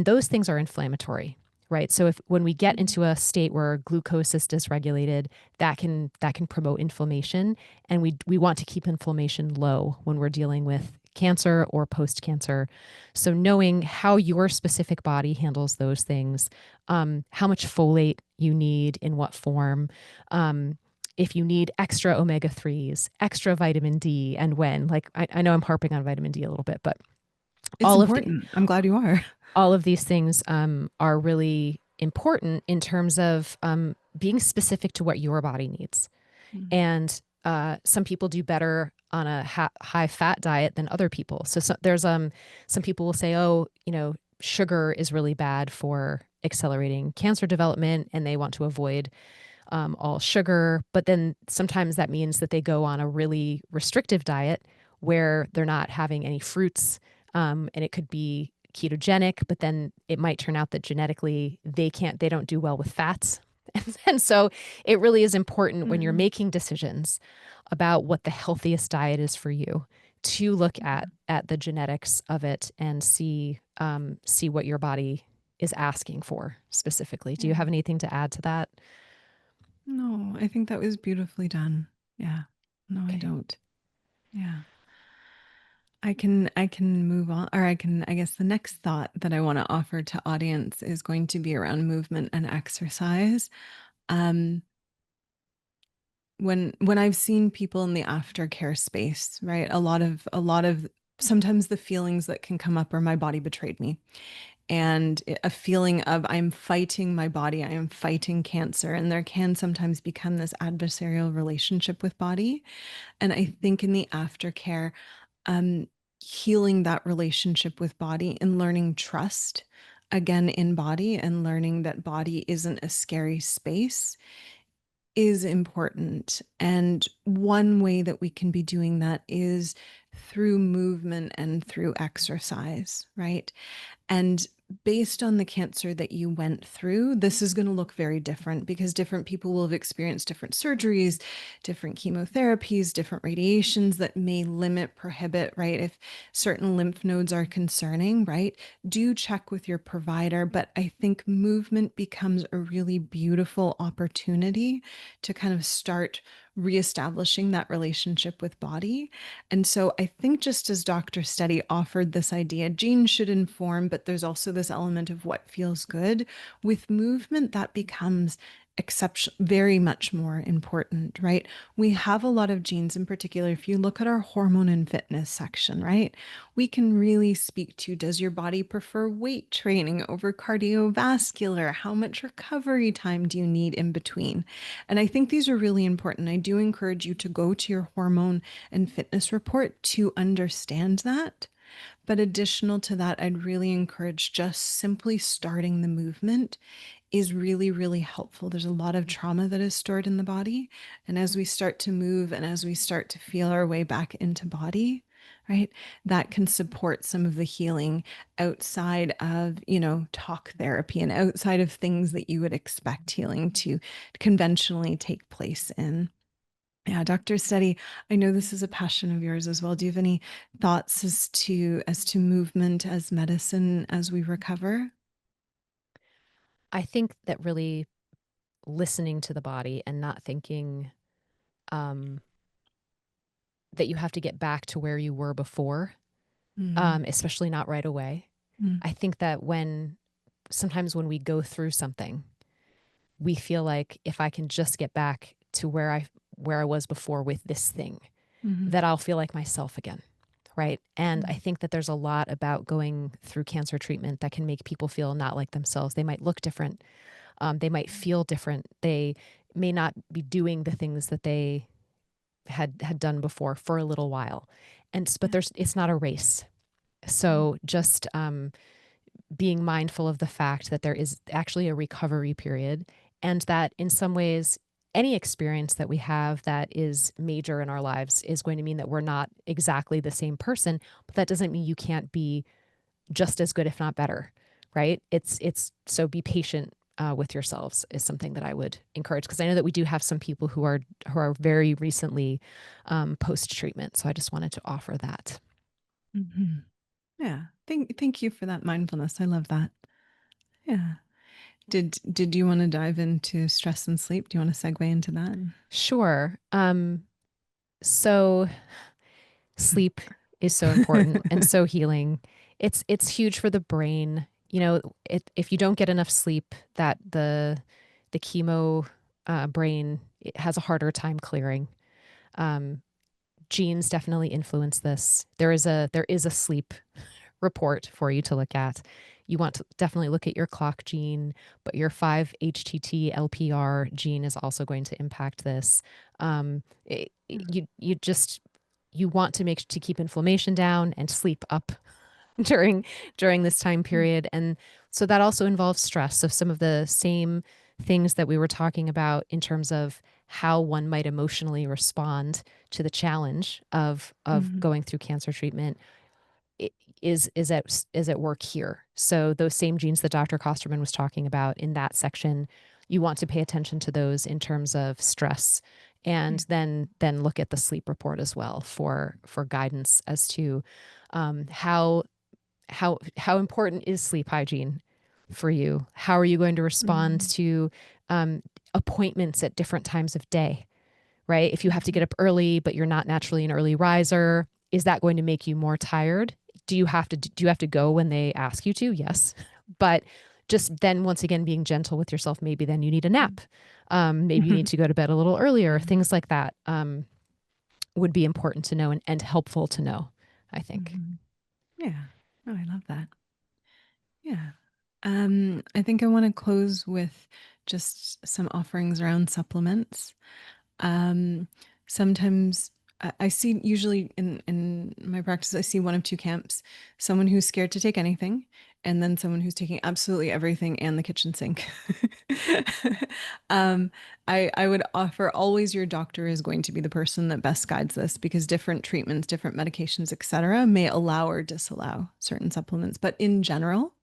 those things are inflammatory. Right. So if when we get mm, into a state where glucose is dysregulated, that can promote inflammation. And we want to keep inflammation low when we're dealing with cancer or post-cancer. So knowing how your specific body handles those things, how much folate you need in what form, if you need extra omega 3s, extra vitamin D, and when. Like I know I'm harping on vitamin D a little bit, but It's all of the important. I'm glad you are. all of these things are really important in terms of being specific to what your body needs. Mm, And some people do better on a high fat diet than other people. So there's some people will say, oh, sugar is really bad for accelerating cancer development, and they want to avoid all sugar. But then sometimes that means that they go on a really restrictive diet where they're not having any fruits, and it could be ketogenic, but then it might turn out that genetically they don't do well with fats. And so it really is important when you're mm, making decisions about what the healthiest diet is for you to look yeah. at the genetics of it and see what your body is asking for specifically. Do you Yeah. have anything to add to that? No, I think that was beautifully done. Yeah. No, I Okay. don't. Yeah. I can move on, or I guess the next thought that I want to offer to audience is going to be around movement and exercise. Um, when I've seen people in the aftercare space, right? A lot of sometimes the feelings that can come up are my body betrayed me. And a feeling of I'm fighting my body, I am fighting cancer. And there can sometimes become this adversarial relationship with body. And I think in the aftercare, um, healing that relationship with body and learning trust again in body and learning that body isn't a scary space is important. And one way that we can be doing that is through movement and through exercise, right? And based on the cancer that you went through, this is going to look very different because different people will have experienced different surgeries, different chemotherapies, different radiations that may limit, prohibit, right? If certain lymph nodes are concerning, right? Do check with your provider. But I think movement becomes a really beautiful opportunity to kind of start reestablishing that relationship with body. And so I think just as Dr. Steady offered this idea, genes should inform, but there's also this element of what feels good. With movement, that becomes exception very much more important, right? We have a lot of genes in particular. If you look at our hormone and fitness section, right? We can really speak to, does your body prefer weight training over cardiovascular? How much recovery time do you need in between? And I think these are really important. I do encourage you to go to your hormone and fitness report to understand that. But additional to that, I'd really encourage just simply starting the movement is really, really helpful. There's a lot of trauma that is stored in the body. And as we start to move and as we start to feel our way back into body, right, that can support some of the healing outside of, talk therapy and outside of things that you would expect healing to conventionally take place in. Yeah, Dr. Steady, I know this is a passion of yours as well. Do you have any thoughts as to movement as medicine as we recover? I think that really listening to the body and not thinking um, that you have to get back to where you were before, Mm, especially not right away. mm, I think that sometimes when we go through something, we feel like if I can just get back to where I was before with this thing, mhm, that I'll feel like myself again. Right. And I mm, think that there's a lot about going through cancer treatment that can make people feel not like themselves. They might look different. They might feel different. They may not be doing the things that they had done before for a little while. But yeah, it's not a race. mm, So just being mindful of the fact that there is actually a recovery period, and that in some ways, any experience that we have that is major in our lives is going to mean that we're not exactly the same person, but that doesn't mean you can't be just as good, if not better, right? It's so be patient with yourselves is something that I would encourage, because I know that we do have some people who are very recently post treatment. So I just wanted to offer that. mhm. Yeah. Thank you for that mindfulness. I love that. Yeah. Did you want to dive into stress and sleep? Do you want to segue into that? Sure. So sleep is so important and so healing. It's huge for the brain. If you don't get enough sleep, that the chemo brain, it has a harder time clearing. Um, Genes definitely influence this. There is a sleep report for you to look at. You want to definitely look at your clock gene, but your 5-HTT-LPR gene is also going to impact this. You want to keep inflammation down and sleep up during during this time period, and so that also involves stress. So some of the same things that we were talking about in terms of how one might emotionally respond to the challenge of Mhm, going through cancer treatment i- is at work here. So those same genes that Dr. Kosterman was talking about in that section, you want to pay attention to those in terms of stress, yeah. and then look at the sleep report as well for guidance as to how important is sleep hygiene. for you? How are you going to respond Mhm. to um, appointments at different times of day, right? If you have to get Mhm. up early, but you're not naturally an early riser, is that going to make you more tired? Do you have to go when they ask you to? Yes. But just then once again being gentle with yourself, maybe then you need a nap. Maybe you need to go to bed a little earlier. Yeah. Things like that would be important to know and helpful to know, I think. Mhm. Yeah. Oh, I love that. Yeah. I think I want to close with just some offerings around supplements. Um, Sometimes I see, usually in my practice, I see one of two camps: someone who's scared to take anything, and then someone who's taking absolutely everything and the kitchen sink. um, I would offer, always your doctor is going to be the person that best guides this, because different treatments, different medications, etc., may allow or disallow certain supplements. But in general,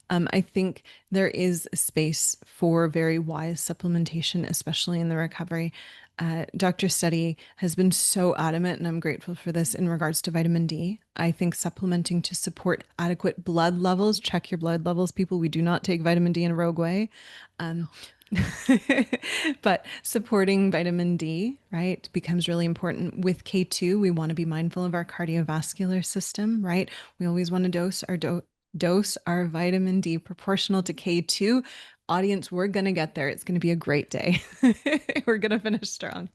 I think there is a space for very wise supplementation, especially in the recovery. Dr. Steady has been so adamant, and I'm grateful for this in regards to vitamin D. I think supplementing to support adequate blood levels, check your blood levels, people. We do not take vitamin D in a rogue way. Um, but supporting vitamin D, right, becomes really important. With K2, we want to be mindful of our cardiovascular system, right? We always want to dose our vitamin D proportional to K2. Audience, we're going to get there. It's going to be a great day. We're going to finish strong.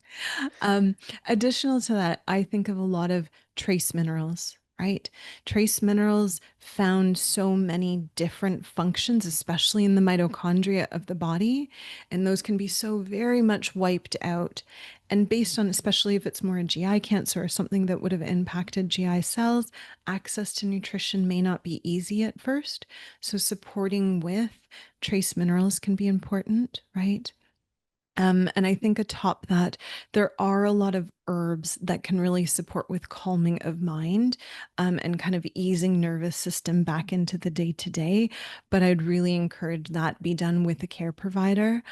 Um, Additional to that, I think of a lot of trace minerals, right? Trace minerals found so many different functions, especially in the mitochondria of the body. And those can be so very much wiped out. And based on, especially if it's more a GI cancer or something that would have impacted GI cells, access to nutrition may not be easy at first. So supporting with trace minerals can be important, right? And I think atop that, there are a lot of herbs that can really support with calming of mind, and kind of easing nervous system back into the day to day. But I'd really encourage that be done with a care provider.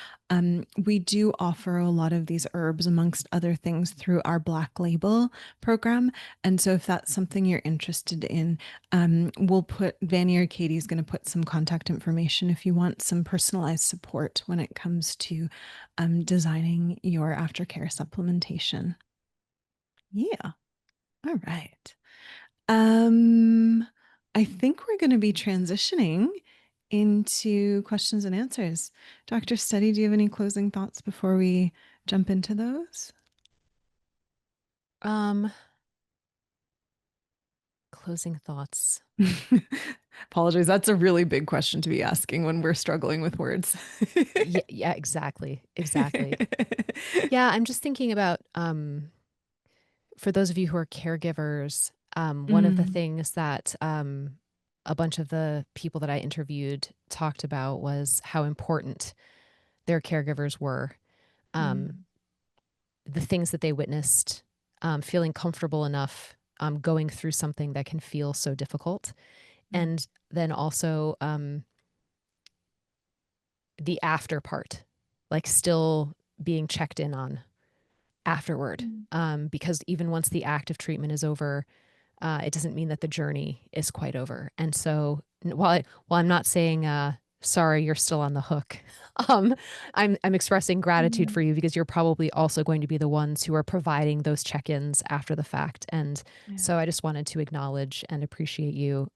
We do offer a lot of these herbs, amongst other things, through our Black Label program. And so if that's something you're interested in, we'll put, Vanny or Katie's going to put some contact information if you want some personalized support when it comes to designing your aftercare supplementation. Yeah. All right. Um, I think we're going to be transitioning into questions and answers. Dr. Steady, do you have any closing thoughts before we jump into those? Um, Closing thoughts. Apologies. That's a really big question to be asking when we're struggling with words. Yeah, yeah, exactly. Exactly. Yeah, I'm just thinking about for those of you who are caregivers, one of the Mm, things that a bunch of the people that I interviewed talked about was how important their caregivers were, um, mm, the things that they witnessed, feeling comfortable enough going through something that can feel so difficult. mm, And then also the after part, like still being checked in on afterward. mm. Because even once the active treatment is over, it doesn't mean that the journey is quite over. And so while I'm not saying sorry, you're still on the hook, um, I'm expressing gratitude Yeah, for you because you're probably also going to be the ones who are providing those check-ins after the fact. And yeah, so I just wanted to acknowledge and appreciate you.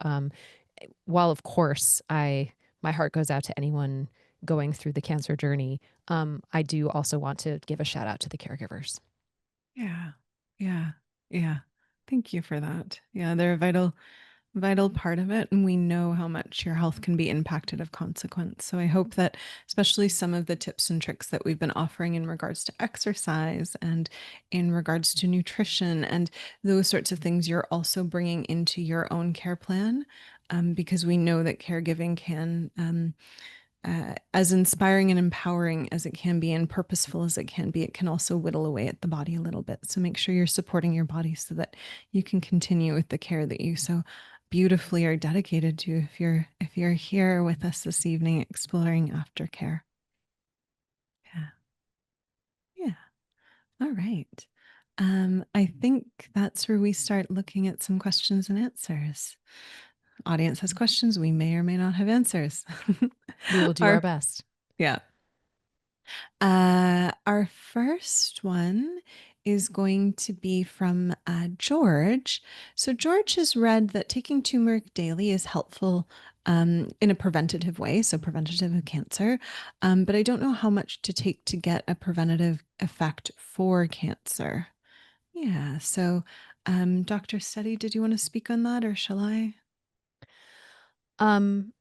While of course my heart goes out to anyone going through the cancer journey, I do also want to give a shout out to the caregivers. yeah, yeah, yeah. Thank you for that. Yeah, they're a vital part of it, and we know how much your health can be impacted of consequence. So I hope that, especially some of the tips and tricks that we've been offering in regards to exercise and in regards to nutrition and those sorts of things, you're also bringing into your own care plan, because we know that caregiving can, as inspiring and empowering as it can be and purposeful as it can be, it can also whittle away at the body a little bit. So make sure you're supporting your body so that you can continue with the care that you so beautifully are dedicated to, if you're here with us this evening exploring aftercare. Yeah. Yeah. All right. I think that's where we start looking at some questions and answers. audience has questions, we may or may not have answers. We will do our Our best. yeah. Our first one is going to be from George. So George has read that taking turmeric daily is helpful in a preventative way, so preventative of cancer. But I don't know how much to take to get a preventative effect for cancer. Yeah. So, Dr. Steady, did you want to speak on that, or shall I? Um,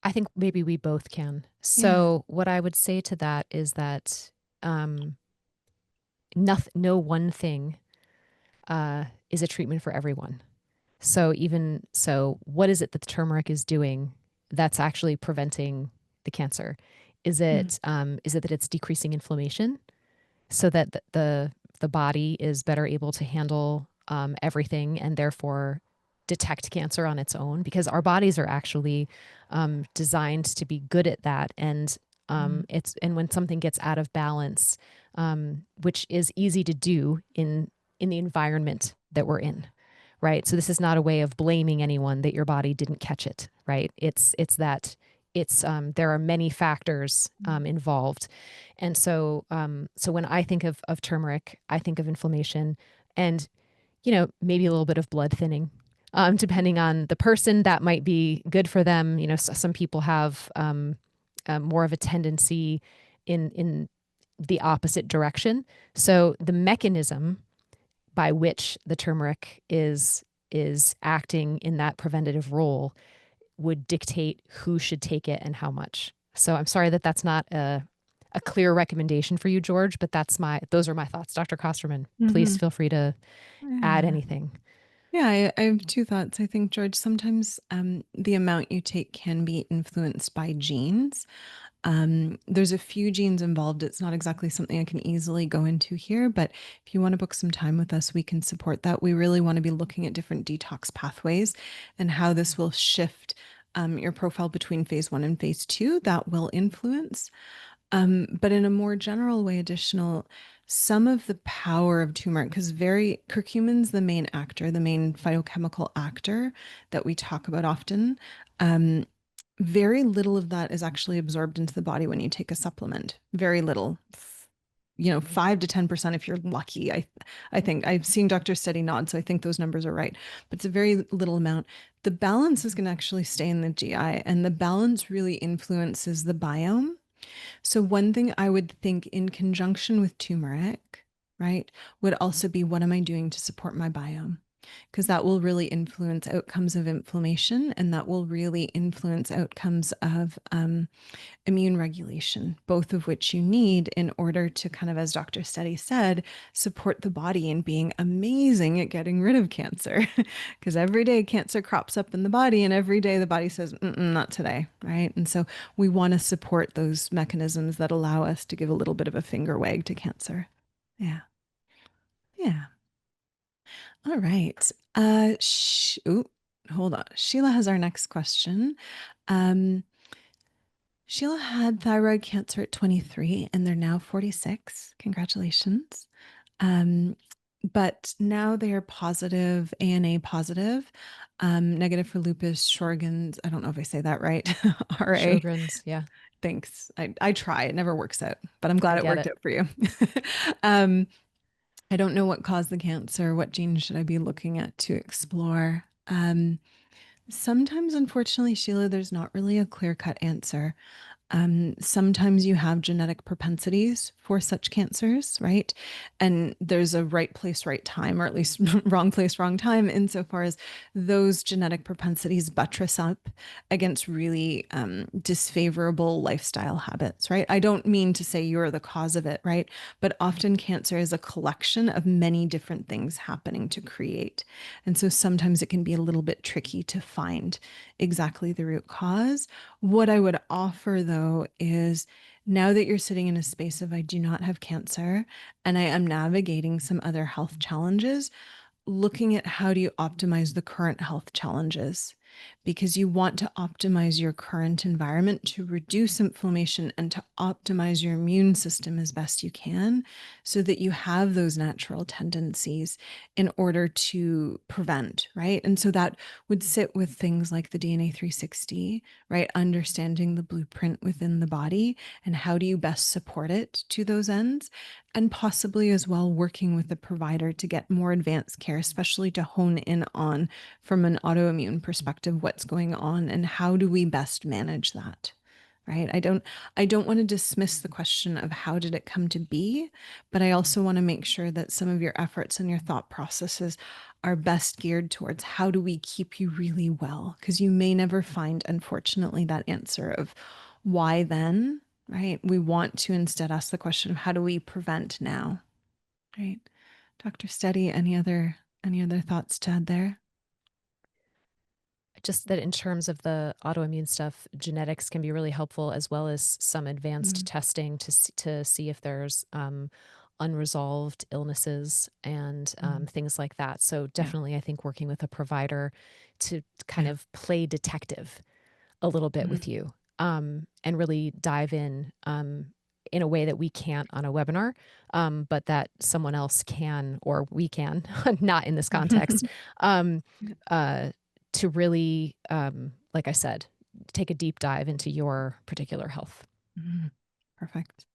I think maybe we both can. Yeah. So what I would say to that is that um, no one thing is a treatment for everyone. So even so, what is it that the turmeric is doing that's actually preventing the cancer? Is it that it's decreasing inflammation so that the body is better able to handle everything and therefore detect cancer on its own? Because our bodies are actually designed to be good at that, and Mm. and when something gets out of balance, which is easy to do in the environment that we're in, right? So this is not a way of blaming anyone that your body didn't catch it, right? It's that it's there are many factors involved, and so when I think of turmeric, I think of inflammation, and maybe a little bit of blood thinning. Depending on the person, that might be good for them. Some people have more of a tendency in the opposite direction. So the mechanism by which the turmeric is acting in that preventative role would dictate who should take it and how much. So I'm sorry that that's not a clear recommendation for you, George, but those are my thoughts. Dr. Kosterman, please Hmm. feel free to add Yeah. anything. Yeah, I have two thoughts. I think, George, sometimes the amount you take can be influenced by genes. There's a few genes involved. It's not exactly something I can easily go into here, but if you want to book some time with us, we can support that. We really want to be looking at different detox pathways and how this will shift your profile between phase one and phase two. That will influence. But in a more general way, additional some of the power of turmeric, because very curcumin's the main actor, the main phytochemical actor that we talk about often. Um, very little of that is actually absorbed into the body when you take a supplement. Very little. 5 to 10% if you're lucky. I think I've seen Dr. Steady nod, so I think those numbers are right. But it's a very little amount. The balance is going to actually stay in the GI, and the balance really influences the biome. So, one thing I would think in conjunction with turmeric, right, would also be what am I doing to support my biome? Because that will really influence outcomes of inflammation and that will really influence outcomes of immune regulation, both of which you need in order to kind of, as Dr. Steady said, support the body in being amazing at getting rid of cancer. Because every day cancer crops up in the body, and every day the body says, not today, right? And so we want to support those mechanisms that allow us to give a little bit of a finger wag to cancer. Yeah. Yeah. All right. Hold on. Sheila has our next question. Um, Sheila had thyroid cancer at 23 and they're now 46. Congratulations. Um, but now they are positive, ANA positive, negative for lupus, Sjorgen's. I don't know if I say that right. RA. Sjogren's, yeah, Thanks. I try. It never works out, but I'm glad I it get worked it. out for you. um, I don't know what caused the cancer. What genes should I be looking at to explore? Sometimes, unfortunately, Sheila, there's not really a clear cut answer. Sometimes you have genetic propensities for such cancers, right? And there's a right place, right time, or at least wrong place, wrong time, insofar as those genetic propensities buttress up against really disfavorable lifestyle habits, right? I don't mean to say you're the cause of it, right? But often cancer is a collection of many different things happening to create. And so sometimes it can be a little bit tricky to find exactly the root cause. What I would offer though is now that you're sitting in a space of I do not have cancer and I am navigating some other health challenges, looking at how do you optimize the current health challenges. because you want to optimize your current environment to reduce inflammation and to optimize your immune system as best you can so that you have those natural tendencies in order to prevent, right? And so that would sit with things like the DNA 360, right? Understanding the blueprint within the body and how do you best support it to those ends, and possibly as well working with the provider to get more advanced care, especially to hone in on from an autoimmune perspective what's going on and how do we best manage that, right? I don't want to dismiss the question of how did it come to be, but I also want to make sure that some of your efforts and your thought processes are best geared towards how do we keep you really well, because you may never find, unfortunately, that answer of why then, right? We want to instead ask the question of how do we prevent now, right? Dr. Steady, any other thoughts to add there? Just that in terms of the autoimmune stuff, genetics can be really helpful, as well as some advanced Mm, testing to see if there's unresolved illnesses and mm. things like that. So Yeah, definitely, I think working with a provider to kind yeah. of play detective a little bit Mhm, with you, and really dive in a way that we can't on a webinar, but that someone else can, or we can, not in this context, um, yeah. uh, to really, like I said, take a deep dive into your particular health. Mhm. Perfect.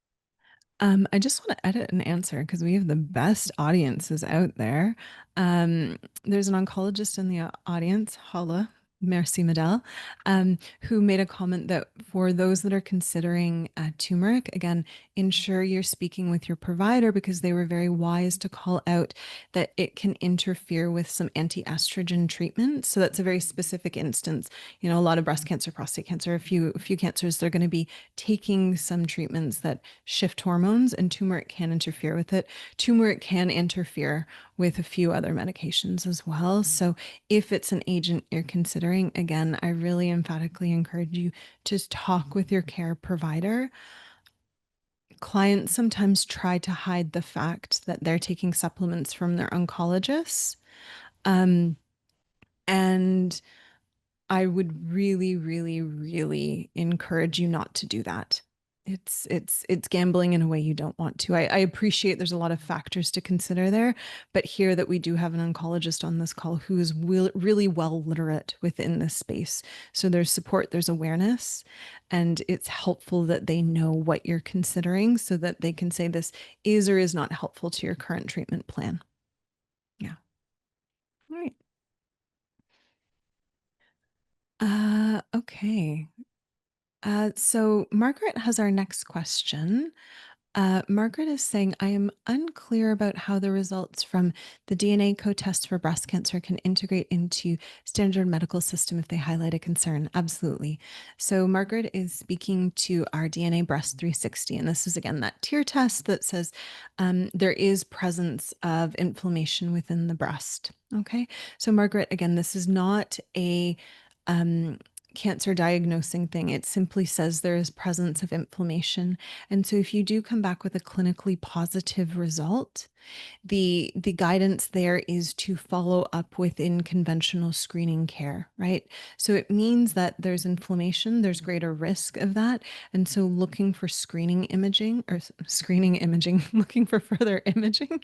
I just want to edit an answer because we have the best audiences out there. There's an oncologist in the audience, Hala, Merci Medel, who made a comment that for those that are considering turmeric, again, ensure you're speaking with your provider because they were very wise to call out that it can interfere with some anti-estrogen treatment. So that's a very specific instance. You know, a lot of breast cancer, prostate cancer, a few cancers, they're going to be taking some treatments that shift hormones, and turmeric can interfere with it. Turmeric can interfere with a few other medications as well. So if it's an agent you're considering, again, I really emphatically encourage you to talk with your care provider. Clients sometimes try to hide the fact that they're taking supplements from their oncologists. Um, and I would really, really, really encourage you not to do that. It's gambling in a way you don't want to. I appreciate there's a lot of factors to consider there, but here that we do have an oncologist on this call who is really well literate within this space. So there's support, there's awareness, and it's helpful that they know what you're considering so that they can say this is or is not helpful to your current treatment plan. Yeah. All right. Okay. So Margaret has our next question. Margaret is saying, I am unclear about how the results from the DNA co-test for breast cancer can integrate into standard medical system if they highlight a concern. Absolutely. So Margaret is speaking to our DNA Breast 360, and this is again that tier test that says there is presence of inflammation within the breast. Okay. So Margaret, again, this is not a um, cancer diagnosing thing. It simply says there is presence of inflammation. And so if you do come back with a clinically positive result, the guidance there is to follow up within conventional screening care, right? So it means that there's inflammation, there's greater risk of that. And so looking for screening imaging or screening imaging, looking for further imaging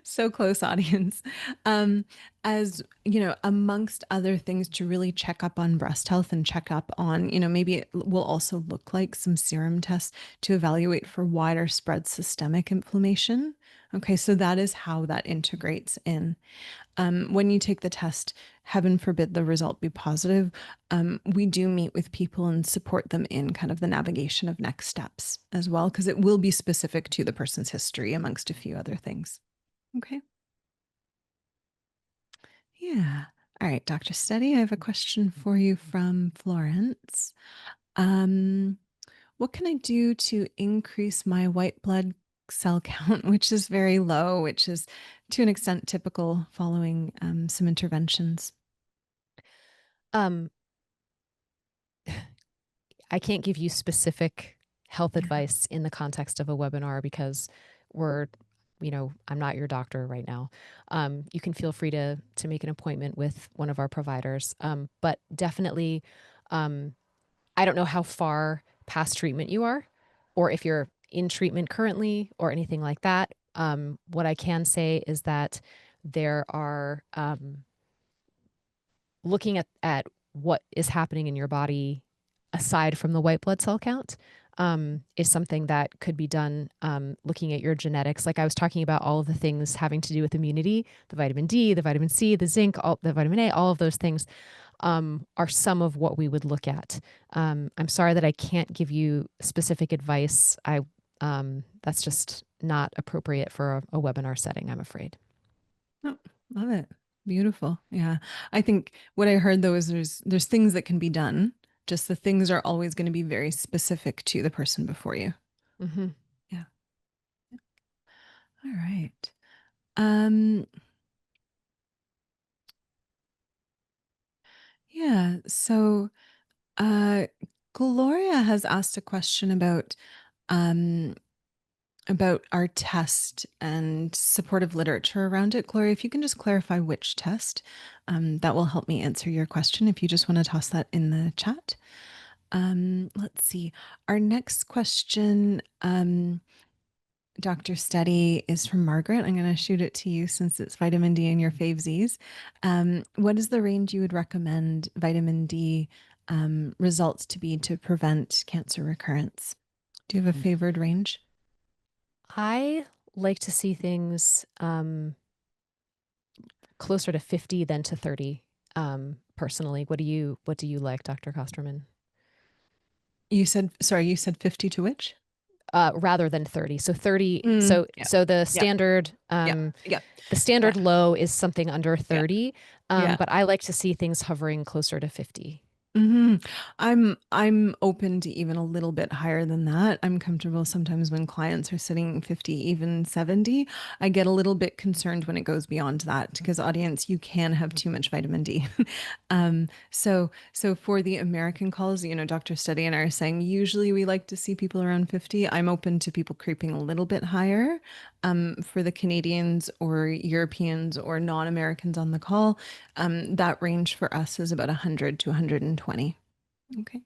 so close audience, um as you know, amongst other things, to really check up on breast health and check up on, you know, maybe it will also look like some serum tests to evaluate for wider spread systemic inflammation. Okay, so that is how that integrates in. When you take the test, heaven forbid the result be positive, we do meet with people and support them in kind of the navigation of next steps as well, because it will be specific to the person's history amongst a few other things. Okay. Yeah. All right, Dr. Steady, I have a question for you from Florence. Um, what can I do to increase my white blood cell count, which is very low, which is to an extent typical following some interventions? Um, I can't give you specific health Yeah. advice in the context of a webinar because we're I'm not your doctor right now. You can feel free to make an appointment with one of our providers. But definitely, um, I don't know how far past treatment you are, or if you're in treatment currently, or anything like that. What I can say is that there are looking at what is happening in your body aside from the white blood cell count is something that could be done looking at your genetics. Like I was talking about all of the things having to do with immunity, the vitamin D, the vitamin C, the zinc, the vitamin A, all of those things are some of what we would look at. I'm sorry that I can't give you specific advice. That's just not appropriate for a webinar setting, I'm afraid. Oh, love it. Beautiful. Yeah. I think what I heard though is there's things that can be done. Just the things are always going to be very specific to the person before you. Mm-hmm. Yeah. All right. Um, yeah. So uh Gloria has asked a question um about our test and supportive literature around it. Gloria, if you can just clarify which test, that will help me answer your question if you just want to toss that in the chat. Let's see. Our next question, Dr. Steady, is from Margaret. I'm going to shoot it to you since it's vitamin D in your favesies. What is the range you would recommend vitamin D results to be to prevent cancer recurrence? Do you have a favored range? I like to see things closer to 50 than to 30. Personally, what do you like, Dr. Kosterman? You said 50 to which? Rather than 30. So 30. Mm, So yeah, so the yeah, standard yeah, yeah, the yeah, standard low is something under yeah, 30. yeah. But I like to see things hovering closer to 50. hmm I'm open to even a little bit higher than that. I'm comfortable sometimes when clients are sitting 50, even 70. I get a little bit concerned when it goes beyond that because audience, you can have too much vitamin D. So for the American calls, Dr. Steady and I are saying usually we like to see people around 50. I'm open to people creeping a little bit higher. For the Canadians or Europeans or non-Americans on the call, that range for us is about 100 to 120. Okay.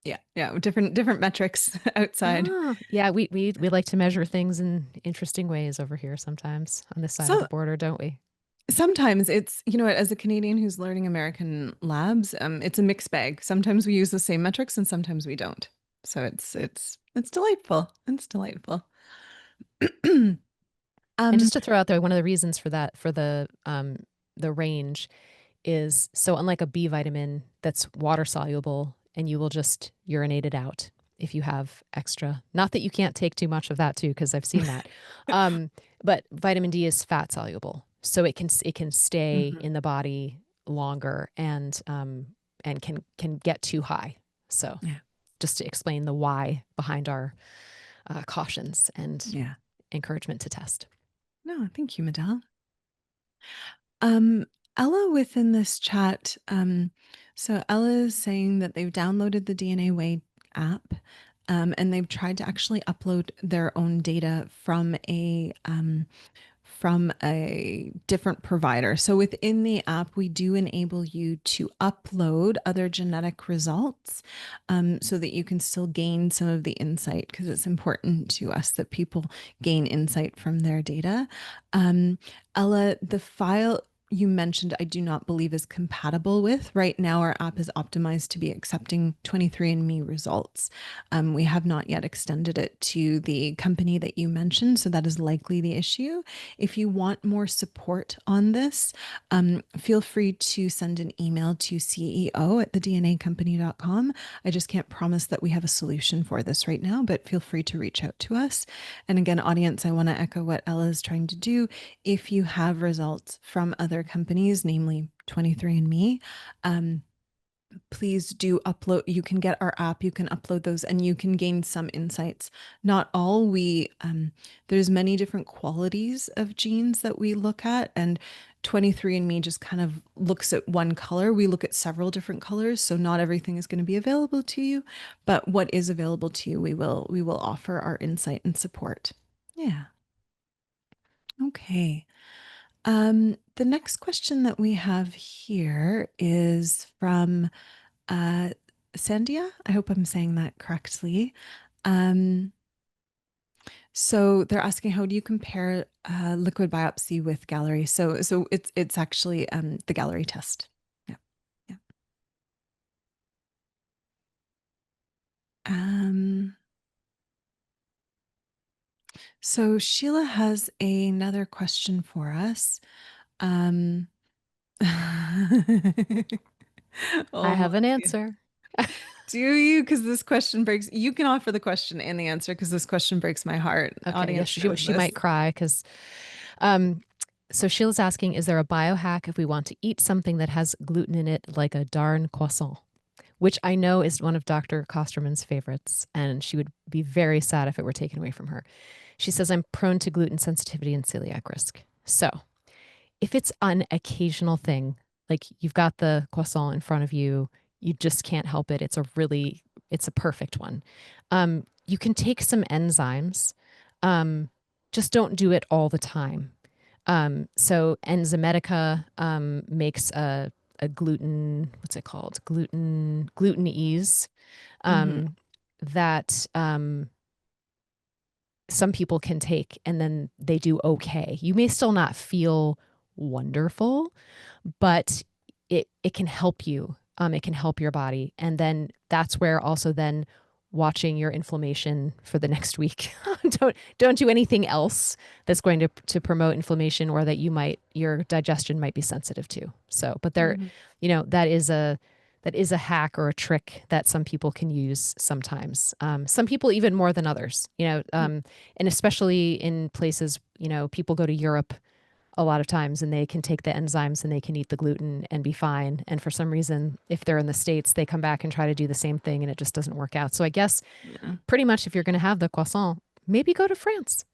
Yeah. Yeah. Different metrics outside. Ah, yeah, we like to measure things in interesting ways over here sometimes on this side of the So border, don't we? sometimes it's, as a Canadian who's learning American labs, it's a mixed bag. Sometimes we use the same metrics and sometimes we don't. So it's delightful. It's delightful. And Um, just to throw out there, one of the reasons for that, for the range is so unlike a B vitamin that's water soluble and you will just urinate it out if you have extra. Not that you can't take too much of that too, because I've seen that. Um, but vitamin D is fat soluble, so it can stay mhm. in the body longer and can get too high. So Yeah. just to explain the why behind our cautions and Yeah. encouragement to test. No, thank you, Madelle. Um, Ella within this chat, so Ella is saying that they've downloaded the DNA Way app, and they've tried to actually upload their own data from a different provider. So within the app, we do enable you to upload other genetic results so that you can still gain some of the insight because it's important to us that people gain insight from their data. Um, Ella, the file you mentioned, I do not believe is compatible with. Right now, our app is optimized to be accepting 23andMe results. We have not yet extended it to the company that you mentioned, so that is likely the issue. If you want more support on this, feel free to send an email to CEO at thednacompany.com. I just can't promise that we have a solution for this right now, but feel free to reach out to us. And again, audience, I want to echo what Ella is trying to do. If you have results from other companies, namely 23andMe, please do upload. You can get our app, you can upload those, and you can gain some insights. Not all. There's many different qualities of genes that we look at, and 23andMe just kind of looks at one color. We look at several different colors, so not everything is going to be available to you, but what is available to you, we will offer our insight and support. Yeah. Okay. The next question that we have here is from uh, Sandia. I hope I'm saying that correctly. Um, so they're asking, how do you compare liquid biopsy with Gallery? So it's actually the Gallery test. Yeah, yeah. Um, so Sheila has another question for us. Um, I oh have an my. answer. Do you? Because this question breaks, you can offer the question and the answer because this question breaks my heart. Okay, yeah, Audience knows she this. might cry because um so Sheila's asking, is there a biohack if we want to eat something that has gluten in it, like a darn croissant? Which I know is one of Dr. Kosterman's favorites, and she would be very sad if it were taken away from her. She says, I'm prone to gluten sensitivity and celiac risk. So if it's an occasional thing, like you've got the croissant in front of you, you just can't help it. It's a perfect one. You can take some enzymes. Just don't do it all the time. So Enzymatica makes a gluten, what's it called? Gluten ease Hmm. that some people can take and then they do okay. You may still not feel wonderful, but it can help you. It can help your body. And then that's where also then watching your inflammation for the next week. Don't do anything else that's going to promote inflammation or that your digestion might be sensitive to. So, but there, Hmm. that is a hack or a trick that some people can use sometimes. Some people even more than others, and especially in places, people go to Europe a lot of times and they can take the enzymes and they can eat the gluten and be fine. And for some reason, if they're in the States, they come back and try to do the same thing and it just doesn't work out. So I guess Yeah. pretty much if you're going to have the croissant, maybe go to France.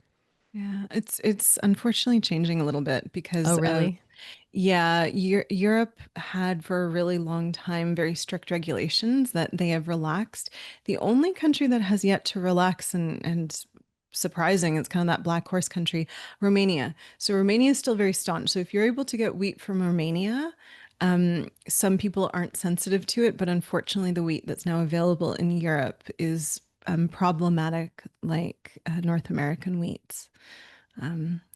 Yeah. It's unfortunately changing a little bit Oh, because of, really? yeah, Europe had for a really long time very strict regulations that they have relaxed. The only country that has yet to relax and surprising, it's kind of that black horse country, Romania. So Romania is still very staunch. So if you're able to get wheat from Romania, some people aren't sensitive to it, but unfortunately, the wheat that's now available in Europe is problematic, like North American wheats.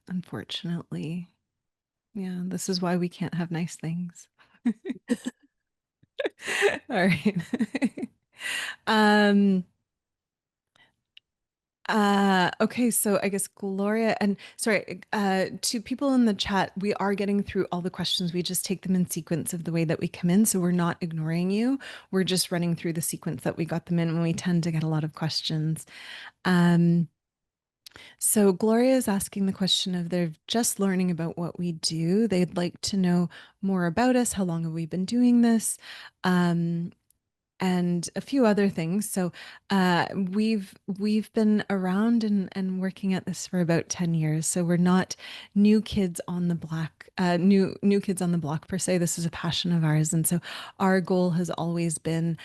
Unfortunately. Yeah, this is why we can't have nice things. All right. Um, okay, so I guess Gloria and sorry, to people in the chat, we are getting through all the questions. We just take them in sequence of the way that we come in, so we're not ignoring you. We're just running through the sequence that we got them in when we tend to get a lot of questions. Um, So Gloria is asking the question of they're just learning about what we do. They'd like to know more about us. How long have we been doing this? Um, and a few other things. So we've been around and working at this for about 10 years. So we're not new kids on the block per se. This is a passion of ours. And so our goal has always been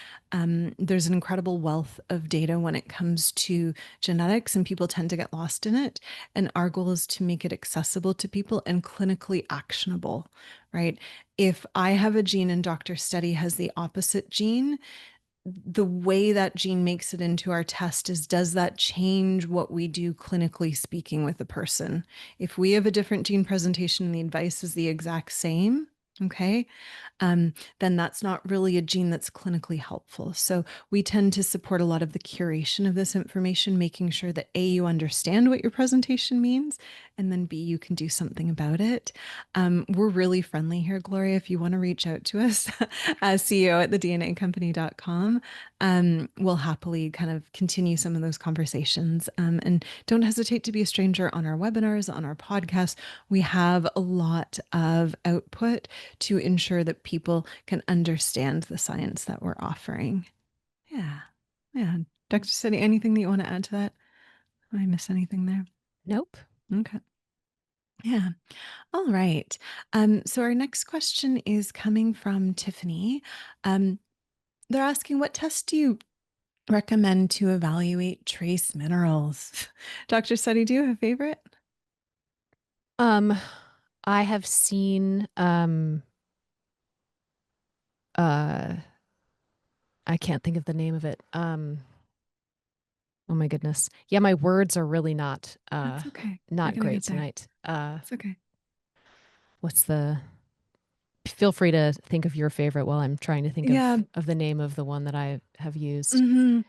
there's an incredible wealth of data when it comes to genetics, and people tend to get lost in it. And our goal is to make it accessible to people and clinically actionable, right? If I have a gene and Dr. Study has the opposite gene, the way that gene makes it into our test is, does that change what we do clinically speaking with the person? If we have a different gene presentation and the advice is the exact same, okay, then that's not really a gene that's clinically helpful. So we tend to support a lot of the curation of this information, making sure that A, you understand what your presentation means, and then B, you can do something about it. We're really friendly here, Gloria. If you want to reach out to us, CEO at thednacompany.com, we'll happily kind of continue some of those conversations. And don't hesitate to be a stranger on our webinars, on our podcast. We have a lot of output to ensure that people can understand the science that we're offering. Yeah. Yeah. Dr. City, anything that you want to add to that? Did I miss anything there? Nope. Okay. Yeah. All right. So our next question is coming from Tiffany. Um, they're asking, what tests do you recommend to evaluate trace minerals? Dr. Seti, do you have a favorite? Um, I have seen uh I can't think of the name of it. Oh my goodness. Yeah, my words are really not That's okay. You're not gonna great get there. tonight. It's okay. What's the Feel free to think of your favorite while I'm trying to think Yeah. of the name of the one that I have used. hmm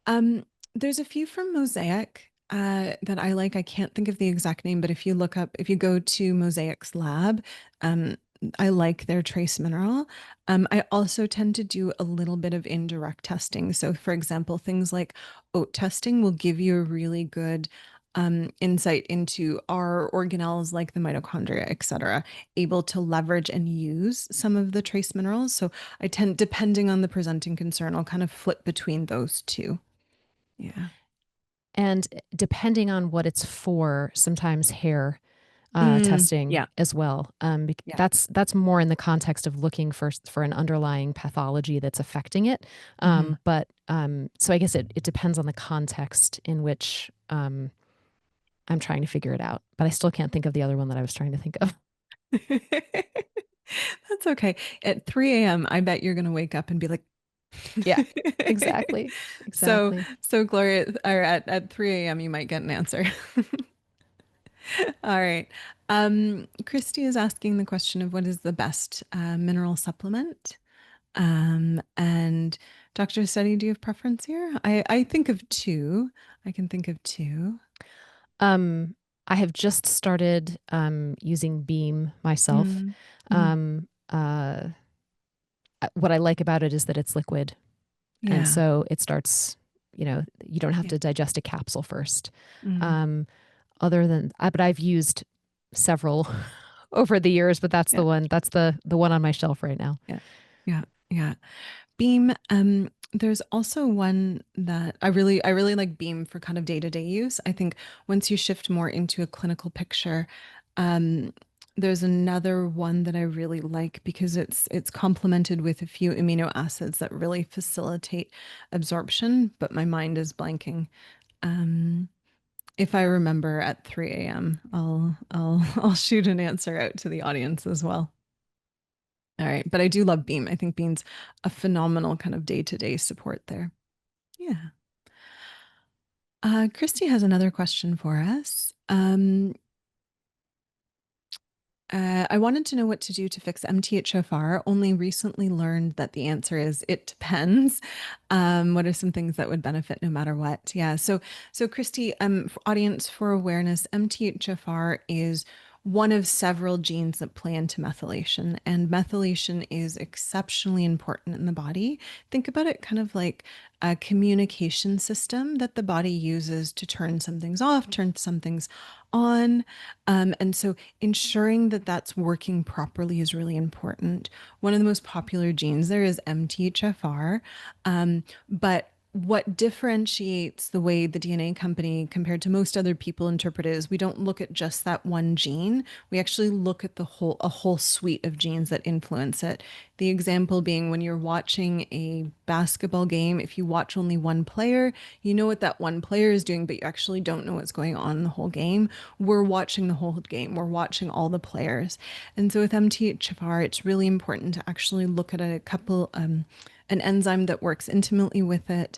Um, there's a few from Mosaic that I like. I can't think of the exact name, but if you go to Mosaic's lab, um, I like their trace mineral. I also tend to do a little bit of indirect testing. So, for example, things like oat testing will give you a really good insight into our organelles like the mitochondria, et cetera, able to leverage and use some of the trace minerals. So I tend, depending on the presenting concern, I'll kind of flip between those two. Yeah. And depending on what it's for, sometimes hair testing Yeah. as well. Yeah. That's more in the context of looking for an underlying pathology that's affecting it. hmm So I guess it depends on the context in which I'm trying to figure it out. But I still can't think of the other one that I was trying to think of. That's okay. At 3 a.m., I bet you're going to wake up and be like, Yeah, exactly, so, exactly. so Gloria, or at 3 a.m., you might get an answer. All right. Christy is asking the question of what is the best mineral supplement? And Dr. Study, do you have preference here? I think of two. I can think of two. Um, I have just started using Beam myself. Mm, mm, Um, uh, what I like about it is that it's liquid. And yeah. so it starts, you don't have Yeah. to digest a capsule first. Mm, Um, but I've used several over the years, but yeah. that's the one on my shelf right now. Yeah. Yeah. Yeah. Beam, there's also one that I really like Beam for kind of day-to-day use. I think once you shift more into a clinical picture, um, there's another one that I really like because it's complemented with a few amino acids that really facilitate absorption, but my mind is blanking. Um, if I remember at 3 a.m., I'll shoot an answer out to the audience as well. All right. But I do love Beam. I think Beam's a phenomenal kind of day-to-day support there. Yeah. Christy has another question for us. I wanted to know what to do to fix MTHFR. Only recently learned that the answer is it depends. What are some things that would benefit no matter what? Yeah. So Christy, for audience for awareness, MTHFR is one of several genes that play into methylation, and methylation is exceptionally important in the body. Think about it kind of like a communication system that the body uses to turn some things off, turn some things on. And so ensuring that that's working properly is really important. One of the most popular genes there is MTHFR, but what differentiates the way the DNA company compared to most other people interpret it is we don't look at just that one gene. We actually look at a whole suite of genes that influence it. The example being when you're watching a basketball game, if you watch only one player, you know what that one player is doing, but you actually don't know what's going on in the whole game. We're watching the whole game. We're watching all the players. And so with MTHFR, it's really important to actually look at a couple, an enzyme that works intimately with it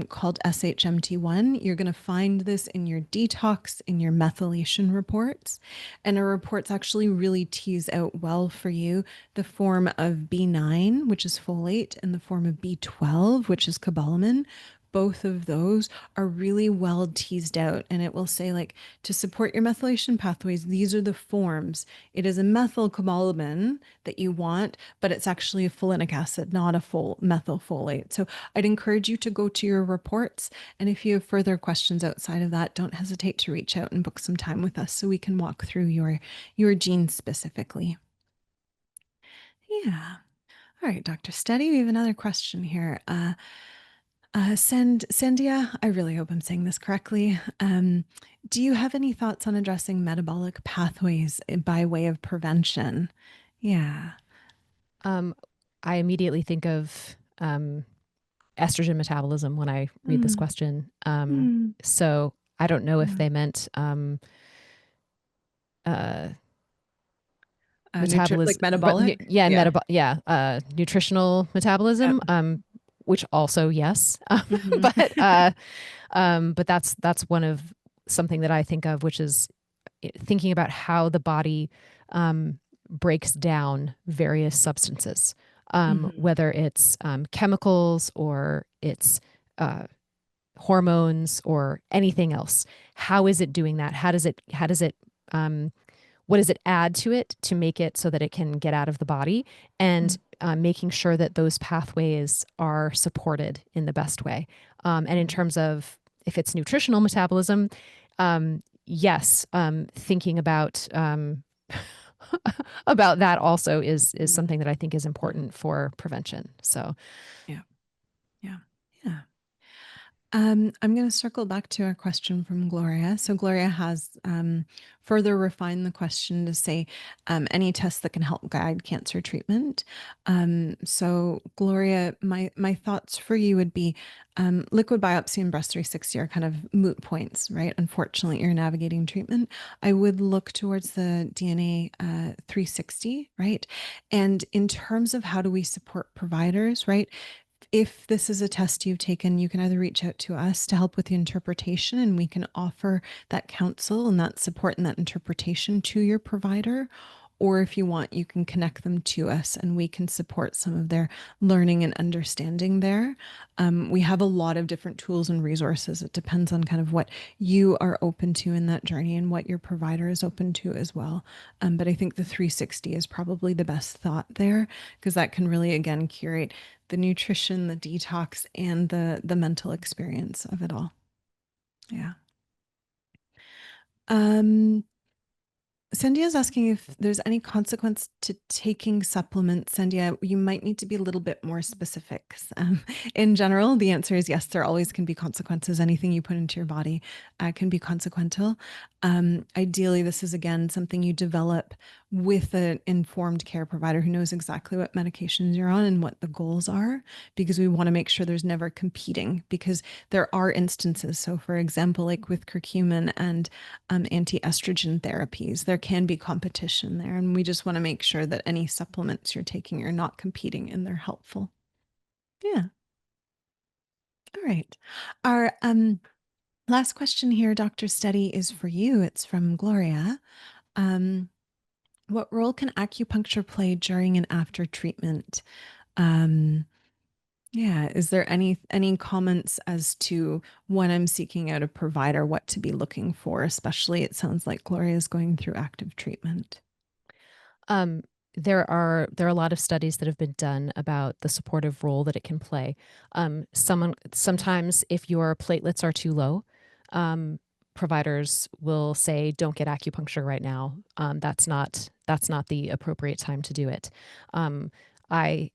called SHMT1. You're going to find this in your detox, in your methylation reports. And our reports actually really tease out well for you the form of B9, which is folate, and the form of B12, which is cobalamin. Both of those are really well teased out, and it will say like to support your methylation pathways, these are the forms. It is a methylcobalamin that you want, but it's actually a folinic acid, not a full methylfolate. So I'd encourage you to go to your reports, and if you have further questions outside of that, don't hesitate to reach out and book some time with us so we can walk through your genes specifically. Yeah. All right, Dr. Steady, we have another question here. Sandia, I really hope I'm saying this correctly. Do you have any thoughts on addressing metabolic pathways by way of prevention? Yeah. Um, I immediately think of estrogen metabolism when I read this Mm, question. mm, So I don't know if yeah. they meant metabolism, like metabolic? yeah, Yeah. nutritional metabolism, Yep. which also yes, Mhm. but that's one of something that I think of, which is thinking about how the body breaks down various substances, Mhm. whether it's chemicals or it's uh, hormones or anything else. How is it doing that? Um, what does it add to it to make it so that it can get out of the body? And Mhm. making sure that those pathways are supported in the best way. And in terms of if it's nutritional metabolism, yes, thinking about that also is Mhm. something that I think is important for prevention. So Yeah. Yeah. Yeah. I'm going to circle back to a question from Gloria. So Gloria has further refined the question to say any tests that can help guide cancer treatment. So Gloria, my thoughts for you would be liquid biopsy and breast 360 are kind of moot points, right? Unfortunately, you're navigating treatment. I would look towards the DNA 360, right? And in terms of how do we support providers, right? If this is a test you've taken, you can either reach out to us to help with the interpretation, and we can offer that counsel and that support and that interpretation to your provider. Or if you want, you can connect them to us and we can support some of their learning and understanding there. We have a lot of different tools and resources. It depends on kind of what you are open to in that journey and what your provider is open to as well. But I think the 360 is probably the best thought there because that can really, again, curate the nutrition, the detox, and the mental experience of it all. Yeah. Um, Sandia is asking if there's any consequence to taking supplements. Sandia, you might need to be a little bit more specific. In general, the answer is yes, there always can be consequences. Anything you put into your body can be consequential. Ideally, this is again something you develop with an informed care provider who knows exactly what medications you're on and what the goals are, because we want to make sure there's never competing, because there are instances. So, for example, like with curcumin and anti-estrogen therapies, there can be competition there, and we just want to make sure that any supplements you're taking are not competing and they're helpful. Yeah. All right. Our last question here, Dr. Steady, is for you. It's from Gloria. Um, what role can acupuncture play during and after treatment? Um, yeah, is there any comments as to when I'm seeking out a provider, what to be looking for? Especially, it sounds like Gloria is going through active treatment. Um, there are a lot of studies that have been done about the supportive role that it can play. Sometimes if your platelets are too low, um, providers will say, "Don't get acupuncture right now. That's not the appropriate time to do it." Um, I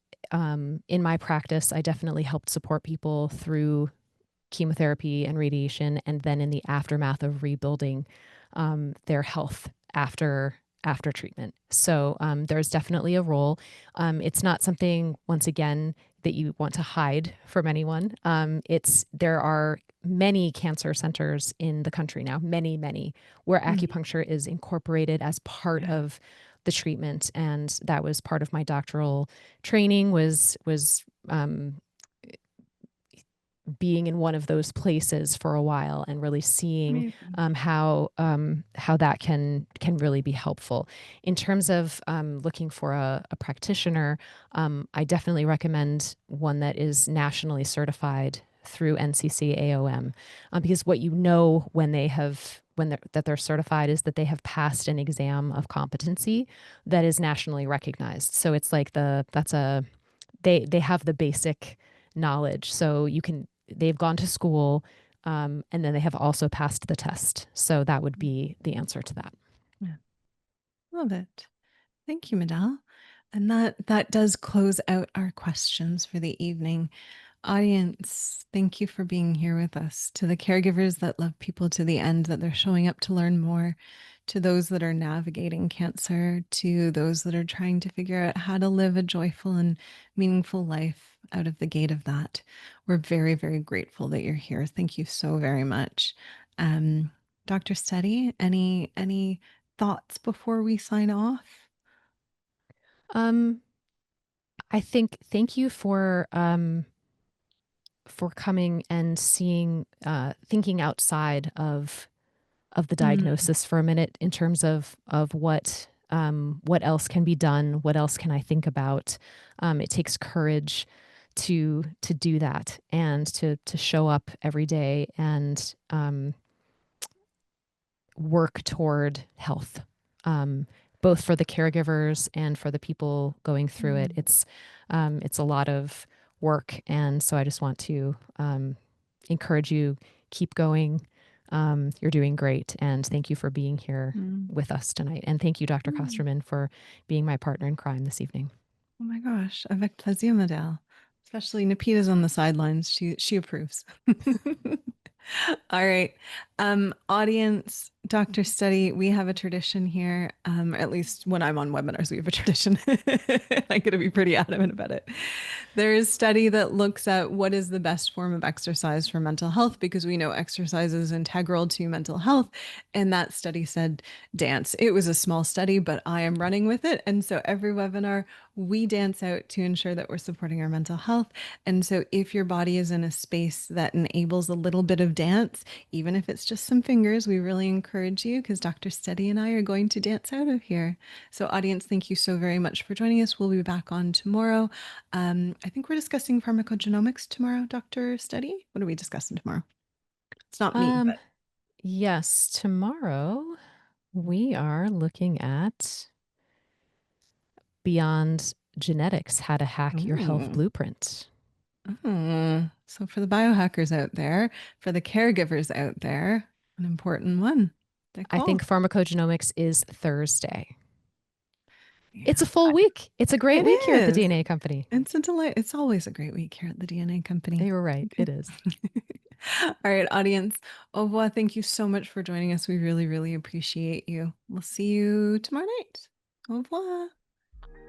in my practice, I definitely helped support people through chemotherapy and radiation, and then in the aftermath of rebuilding their health after treatment. So there's definitely a role. It's not something, once again, that you want to hide from anyone. There are many cancer centers in the country now, many, where Mhm. acupuncture is incorporated as part Yeah. of the treatment, and that was part of my doctoral training. Was being in one of those places for a while and really seeing Amazing. how that can really be helpful in terms of looking for a practitioner. I definitely recommend one that is nationally certified through NCC AOM, because what you know when they're certified is that they have passed an exam of competency that is nationally recognized. So it's like they have the basic knowledge. So they've gone to school, and then they have also passed the test. So that would be the answer to that. Yeah. Love it. Thank you, Medal. And that does close out our questions for the evening. Audience, thank you for being here with us. To the caregivers that love people to the end, that they're showing up to learn more, to those that are navigating cancer, to those that are trying to figure out how to live a joyful and meaningful life out of the gate of that. We're very, very grateful that you're here. Thank you so very much. Um, Dr. Steady, any thoughts before we sign off? Um, I think thank you for coming and seeing, thinking outside of the Mm, diagnosis for a minute in terms of what else can be done, what else can I think about. It takes courage to do that and to show up every day and work toward health, um, both for the caregivers and for the people going through it. mm, It's a lot of work, and so I just want to encourage you, keep going. You're doing great, and thank you for being here mm, with us tonight. And thank you, Dr. mm. Kosterman, for being my partner in crime this evening. Oh my gosh, avec plaisir, Madel. Especially Napita's on the sidelines. She approves. All right. Audience, Dr. Study, we have a tradition here. Or at least when I'm on webinars, we have a tradition. I gotta be pretty adamant about it. There is study that looks at what is the best form of exercise for mental health because we know exercise is integral to mental health. And that study said dance. It was a small study, but I am running with it. And so every webinar, we dance out to ensure that we're supporting our mental health. And so if your body is in a space that enables a little bit of dance, even if it's just some fingers, we really encourage you because Dr. Steady and I are going to dance out of here. So, audience, thank you so very much for joining us. We'll be back on tomorrow. I think we're discussing pharmacogenomics tomorrow, Dr. Steady. What are we discussing tomorrow? It's not me, Um, but yes, tomorrow we are looking at Beyond Genetics, how to hack your health ooh. blueprint. So for the biohackers out there, for the caregivers out there, an important one. They I think call. pharmacogenomics is Thursday. Yeah, It's a full week. It's a great it week here at the is. DNA company. It's a delight. It's always a great week here at the DNA Company. You were right. Okay. It is. All right, audience. Au revoir. Thank you so much for joining us. We really, really appreciate you. We'll see you tomorrow night. Au revoir.